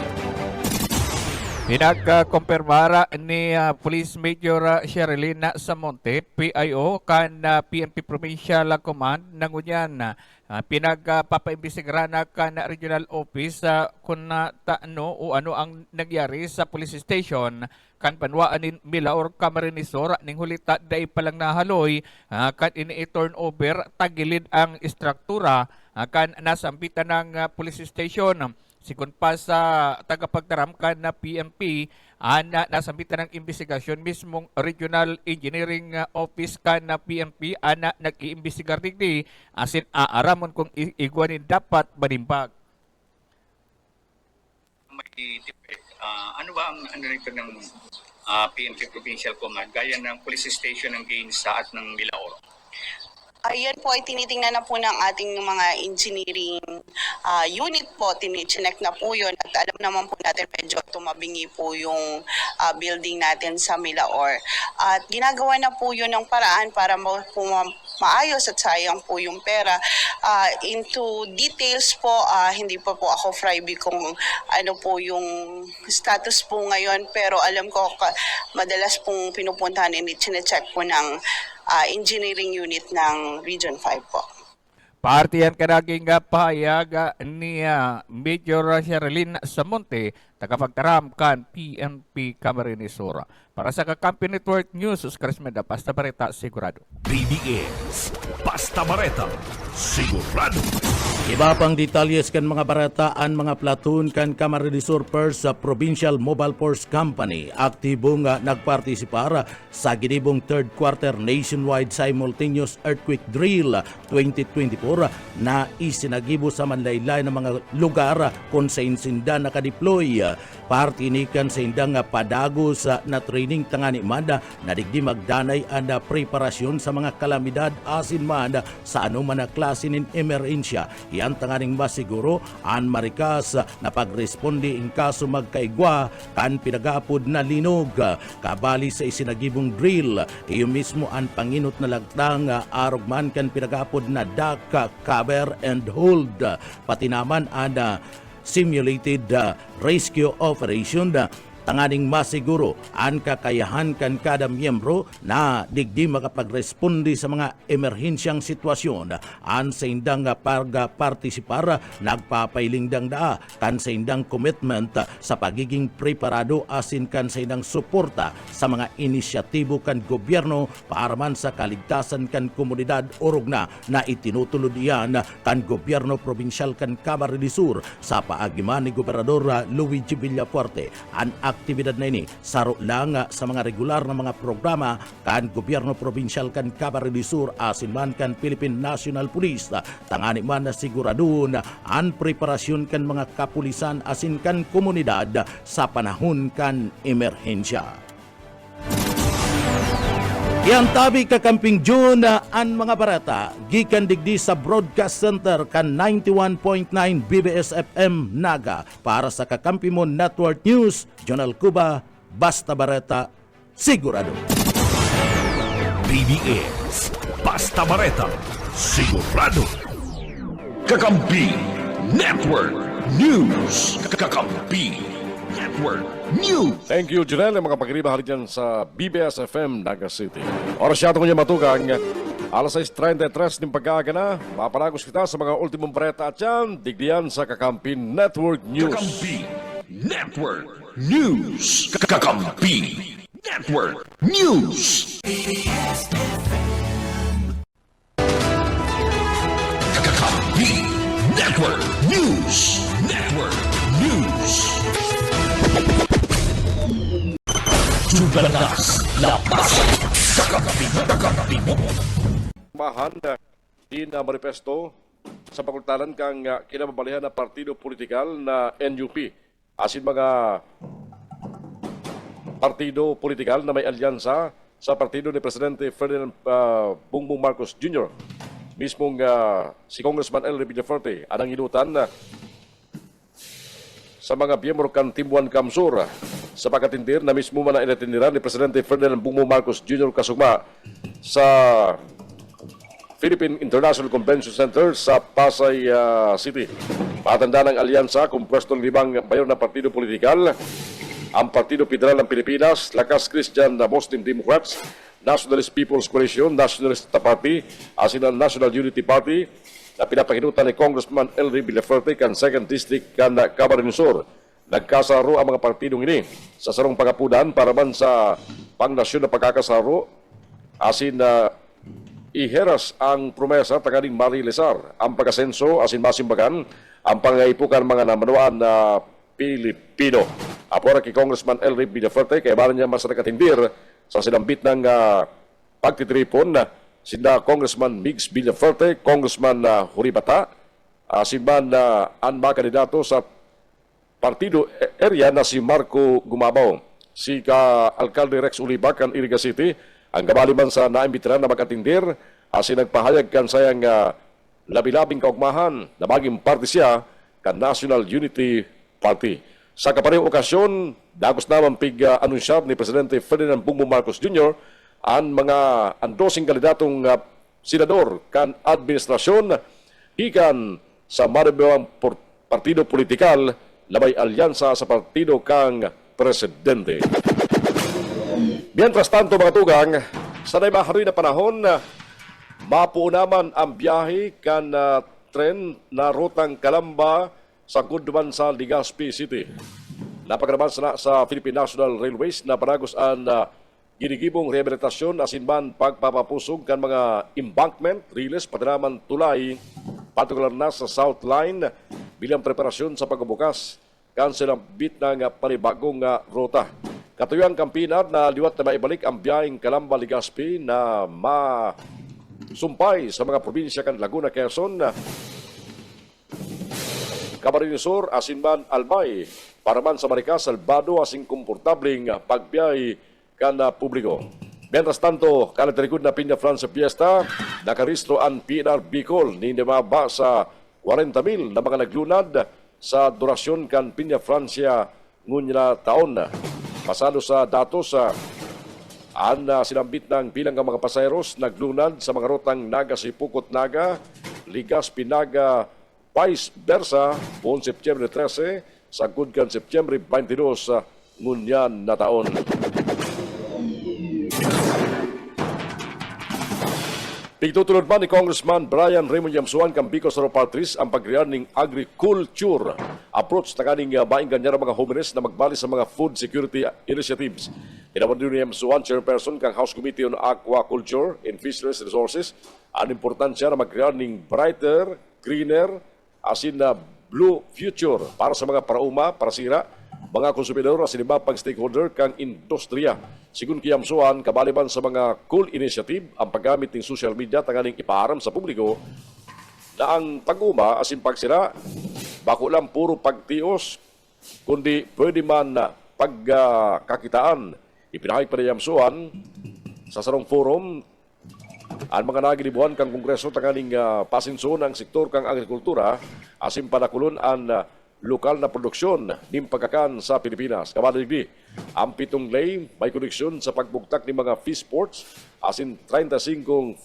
Pinagkumpirmara ni Police Major Sherilyn Samonte, PIO, kan PNP Provincial Command ng Unyan. Pinagpapaimbestigaran kan Regional Office kung taano o ano ang nangyari sa police station kan panwaan ni Milaor Camarines Sur ning hulita day palang nahaloy kan ini-turn over tagilid ang istruktura kan nasampitan ng police station. Sikun pa sa tagapagtaram kan na PMP, nasampitan ng investigasyon mismong Regional Engineering Office kan na PMP, nag-iimbestigar digdi asin aaramon kung igwanin dapat banimbag. May ano ba ang ano nito ng PMP Provincial Command gaya ng police station ng Gainsa at ng Milaor? Ayan po ay tinitingnan na po ng ating mga engineering unit po. Tinicheck na po yun. At alam naman po natin medyo tumabingi po yung building natin sa Milaor. At ginagawa na po yun ng paraan para maayos at sayang po yung pera. Into details po, hindi pa po ako frybie kung ano po yung status po ngayon. Pero alam ko madalas pong pinupuntahan and chinecheck po ng engineering unit ng Region 5 po. Parte yan kanaging pahayag ni Major Sherilyn Samonte, tagapagtaram kan PNP Camarines Sur. Para sa Kakampi Network News, Oscar Esmeda, Basta Bareta, sigurado. BBS, Basta Bareta, sigurado. Iba pang detalyes kan mga barataan mga platoon kan Camarines Sur sa Provincial Mobile Force Company. Aktibo nga nagpartisipar sa ginibong third quarter nationwide simultaneous earthquake drill 2024 na isinagibo sa manlaylay ng mga lugar kung sa insinda nakadeploy. Partinikan sa indang padagos na training tangani manda na digdi magdanay ang preparasyon sa mga kalamidad asin man sa anuman na klase ng emerhensya. Yan tanganing masiguro an marikas na pagresponde in kaso magkaigwa kan pinagapod na linog. Kabali sa isinagibong drill, iyo mismo ang panginot na lagtang arugman kan pinagapod na duck, cover and hold. Pati naman ang simulated rescue operation tanganing masiguro ang kakayahan kan kada miyembro na digdi makapagresponde sa mga emerhensyang sitwasyon. An sa indang partisipar nagpapailing dang daa kan sa indang commitment sa pagiging preparado asin kan sa indang suporta sa mga inisyatibo kan gobyerno para man sa kaligtasan kan komunidad orog na itinutulod iyan kan gobyerno probinsyal kan Camarines Sur sa paagiman ni Gobernador Luigi Villafuerte. An aktibidad na ini saro lang sa mga regular na mga programa kan gobyerno probinsyal kan Camarines Sur asin man kan Philippine National Police. Tangani man na siguradon ang preparasyon kan mga kapulisan asin kan komunidad sa panahon kan emerhensya. Yan tabi kakamping June ang mga barata gikan digdi sa Broadcast Center kan 91.9 BBS FM Naga para sa Kakampi Mo Network News. Jonal Cuba, Basta Bareta, sigurado. BBS, Basta Bareta, sigurado. Kakampi Network News. Kakampi Network News. Thank you, Junel. Mga pagkiriba halik dyan sa BBS FM Naga City. Oras yato niya matugang. Alas 6:33 ng pagkaaga na. Mapanagos kita sa mga ultimong bareta at yan. Digdiyan sa Kakampi Network News. Kakampi Network News. Kakampi Network News. Kakampi Network News. Network News. Jubalas, lapas, kakampi mo. Mahan na manifesto sa pakultanan kang kinababalihan na partido politikal na NUP. Asin mga partido politikal na may alyansa sa partido ni Presidente Ferdinand Bongbong Marcos Jr. Mismong si Congressman Elry Villafuerte anang inutan sa mga miyembro kan Timbuan Kamsur sa pagkatindir na mismo man na inatindiran ni Presidente Ferdinand Bongbong Marcos Jr. kasugma sa Philippine International Convention Center sa Pasay City. Patanda ng alyansa kung pwestong 5 mayor na partido politikal, ang Partido Federal ng Pilipinas, Lakas Christian Muslim Democrats, Nationalist People's Coalition, Nationalist Party, asin ang National Unity Party, na pinapakinutan ni Congressman Elry Villafuerte kan 2nd District kan Camarines Sur. Nagkasaro ang mga partidong ini sa sarong pagapudan para man sa pangnasyon na pagkakasaro asin na iheras ang promesa taganing Mari Lesar ang pagkasenso asin masimbagan ang pangaipukan mga namanawaan na Pilipino. Apora kay Congressman Elry Villafuerte kay baran niya mas nakatindir sa sinambit ng pagtitripon na sina Congressman Migs Villafuerte, Congressman Huribata, asin man ang mga kandidato sa partido area na si Marco Gumabaw, si Alcalde Rex Ulibac ang Iriga City, ang kabali man sa naimbitiran na mag-atindir asin nagpahayag kan sayang labi-labing kaugmahan na maging parte siya kan National Unity Party. Sa kaparehong okasyon, dagos naman anunsyar ni Presidente Ferdinand Bongbong Marcos Jr. ang mga andosing kandidatong senador kan administrasyon ikan sa maribawang partido politikal na may alyansa sa partido kang presidente. Mientras tanto mga tugang, sa naibahari na panahon, mapuo naman ang biyahe kan tren na rutang Calamba sa Gudman sa Legazpi City. Napagaraman sa Philippine National Railways na panagos ang ginigibong rehabilitasyon asin man pagpapapusog kan mga embankment, riles, pati naman tulay, partikular na sa South Line bilang preparasyon sa pagbubukas kan silang bit ng panibagong ruta. Katuyang kampinat na liwat na maibalik ang biyaheng Calamba-Legazpi na masumpay sa mga probinsya kan Laguna, Quezon, Camarines Sur, asin man Albay, para man sa Maricas, Salvado, asing komportabling pagbiyahe kan publiko. Mientras tanto, kanatirikod na Piña France Fiesta, nakaristro ang PNR Bicol ni maba sa 40,000 na mga naglunad sa durasyon kan Piña Francia ngunya taon. Pasado sa datos sinambit ng bilang ng mga pasayeros naglunad sa mga rutang Naga-Sipukot Naga, Legazpi-Naga, vice versa, buong September 13 sa Gudkan September 22 ngunyan na taon. Pigtutulod man ni Congressman Brian Raymond Yamsuan kang Bicol Patris ang pagriyan ng agriculture approach na kaning baing ganyan mga homeless na magbali sa mga food security initiatives. Tinawag din ni Yamsuan, chairperson kang House Committee on Aquaculture and Fisheries Resources, ang importansya na magriyan ng brighter, greener, asin na blue future para sa mga parauma, parasira, mga konsumidor asin iba pang stakeholder kang industriya. Sigun kiyamsuan, kabaliban sa mga cool initiative, ang paggamit ng social media tanganing ipaaram sa publiko na ang pag-uma asin pagsira, bako lang puro pagtios, kundi pwede man na pagkakitaan. Ipinahig pa ni Yamsuan sa sarong forum ang mga nagilibuhan kang kongreso tanganing pasinso ng sektor kang agrikultura asin panakulon ang lokal na produksyon ng pagkakan sa Pilipinas. Kabaligdi, ang 7 lay may koneksyon sa pagbugtak ng mga fish ports asin 35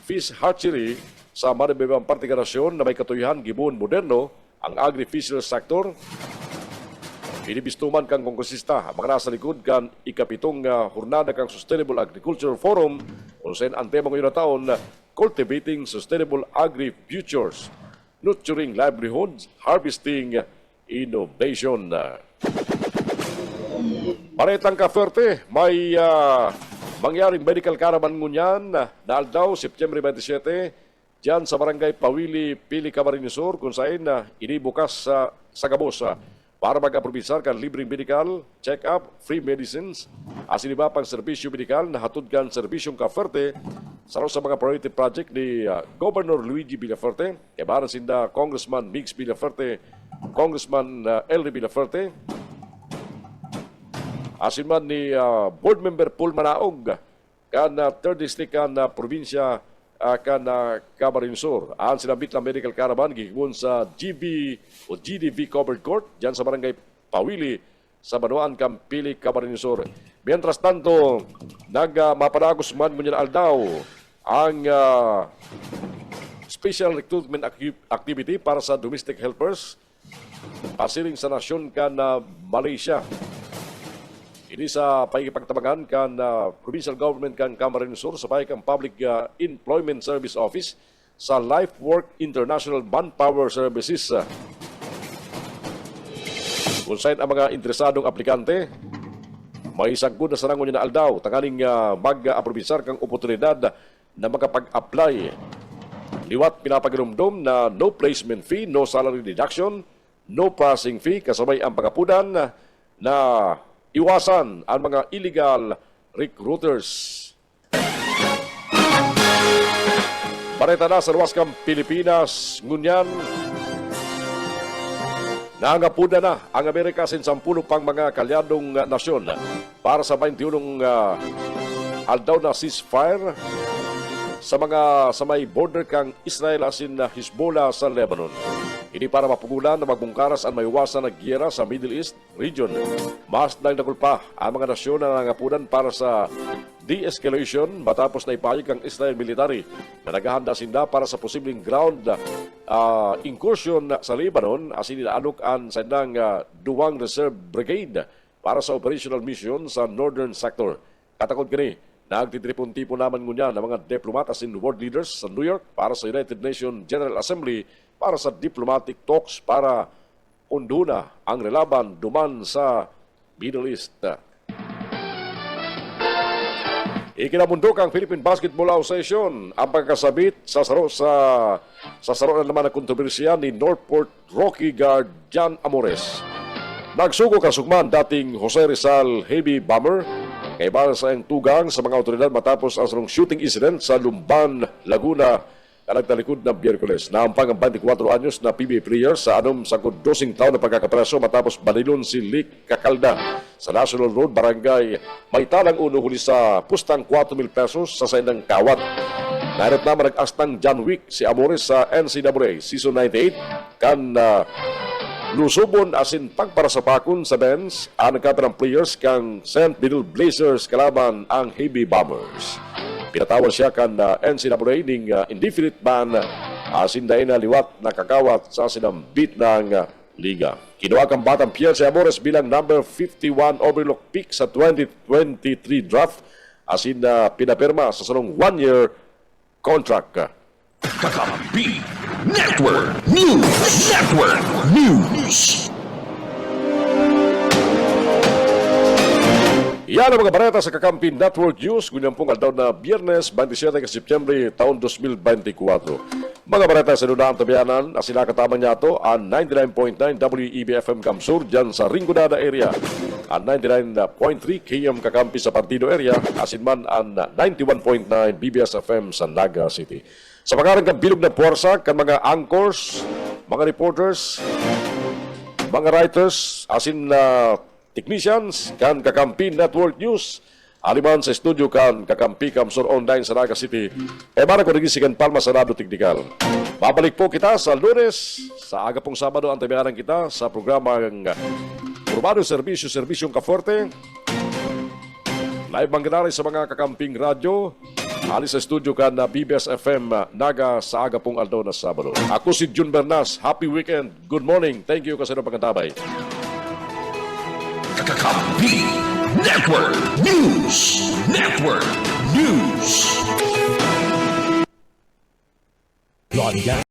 fish hatchery sa maribibang partikarasyon na may katuyahan gibon moderno ang agri-fisheries sector. Binibistuman kang kongresista mga nasa likod kan ikapitong hurnada kang Sustainable Agriculture Forum kung saan ang tema ngayon na taon Cultivating Sustainable Agri-Futures, Nurturing Livelihoods, Harvesting Innovation. Paretang Cavite, may mangyaring medical caravan ngunyan na aldaw September 27 dyan sa barangay Pawili, Pili, Camarines Sur kung saan inibukas sa Gabos para mag-aprobisar kan libreng medical, check-up, free medicines, asin iba pang serbisyo medikal na hatod kan serbisyong Cavite sa mga priority project ni Governor Luigi Villaferte, kabaran sinda Congressman Mix Villaferte, Congressman Elry Villaferte, asin man ni Board Member Paul Manaog, kan 3rd District kan probinsya kan Camarines Sur. Ang sinabit na medical caravan gigibon sa GDV Covered Court dyan sa barangay Pawili sa Banuan, Kampili, Camarines Sur. Mientras tanto, mapadagos man ngunyan aldaw ang special recruitment activity para sa domestic helpers pasiling sa nasyon kan Malaysia. Ini sa paikipagtabangan kan provincial government kan Camarines Sur sa paikang Public Employment Service Office sa Life Work International Manpower Services. Kung saan ang mga interesadong aplikante, may sagod na sanangon na aldaw, tangaling mag-aprobisar kang oportunidad na makapag-apply. Liwat pinapagirumdom na no placement fee, no salary deduction, no processing fee, kasabay ang pagapudan na iwasan ang mga illegal recruiters. Bareta na sa luwas kang Pilipinas, ngunyan, nangapuda na ang Amerika sin 10 pang mga kalyadong nasyon para sa 21 aldaw na ceasefire sa may border kang Israel asin na Hezbollah sa Lebanon. Ini para mapugulan na magbungkaras ang maiwasan na giyera sa Middle East region. Mas nagdakulpa ang mga nasyon na nangapunan para sa de-escalation matapos na ipayag ang Israel military na naghahanda sinda para sa posibleng ground incursion sa Lebanon asin inaalok ang sandang Duwang Reserve Brigade para sa operational mission sa northern sector. Katakot kini, nagtitripon-tipo naman ngunya ng mga diplomat asin world leaders sa New York para sa United Nations General Assembly para sa diplomatic talks para unduna ang relaban duman sa Middle East. Ikinamundok ang Philippine Basketball Association ang pagkasabit sa saro na naman na kontrobersiya ni Northport Rocky guard Jan Amores. Nagsugo kasugman dating Jose Rizal Heavy Bomber kay para sa iyang tugang sa mga otoridad matapos ang sarong shooting incident sa Lumban, Laguna nagtalikod ng Biyerkules. Naampang ang 24 anyos na PBA player sa anom sa 12 taon na pagkakapreso matapos banilon si Lick Kakalda sa National Road, Barangay Maytalang Uno huli sa pustang 4,000 pesos sa saindang kawat. Nairot naman nag-astang John Wick si Amores sa NCAA Season 98 kan lusubon asin pagparasapakon sa bench ang nagkata ng players kang St. Middle Blazers kalaban ang Heavy Bombers. Pinatawag siya kan NCAA ning indefinite ban asin dahil na liwat na kakawat sa sinambit ng liga. Kinuha kang batang Pierre si Amores bilang number 51 overlook pick sa 2023 draft asin pinapirma sa sarong 1-year contract. Kakampi Network News. Network News. Yan ang mga bareta sa Kakampi Network News. Gunyang pong aldaw na Biyernes, 27 ka Setyembre, taon 2024. Mga bareta sa Lunaan Tabianan, asinakataman niya ito ang 99.9 WEBFM Kamsur dyan sa Rinconada area. Ang 99.3 KM Kakampi sa Partido area, asinman ang 91.9 BBS FM sa Naga City. Sa pangarang kang bilog na puwersa, kan mga anchors, mga reporters, mga writers, asin na technicians kan Kakampi Network News aliman sa studio kan Kakampi Kamsur Online sa Naga City mana ko nagisikan Palma Sarado Teknikal. Babalik po kita sa Lunes sa aga pong Sabado ang tabianan kita sa programang Urbano Servisyong Kaforte live mangganari sa mga Kakamping Radyo alis sa studio kan BBS FM Naga sa aga pong aldaw na Sabado. Ako si Jun Bernas. Happy weekend. Good morning. Thank you kasi ng pagkatabay. Kakampi Network News. Network News.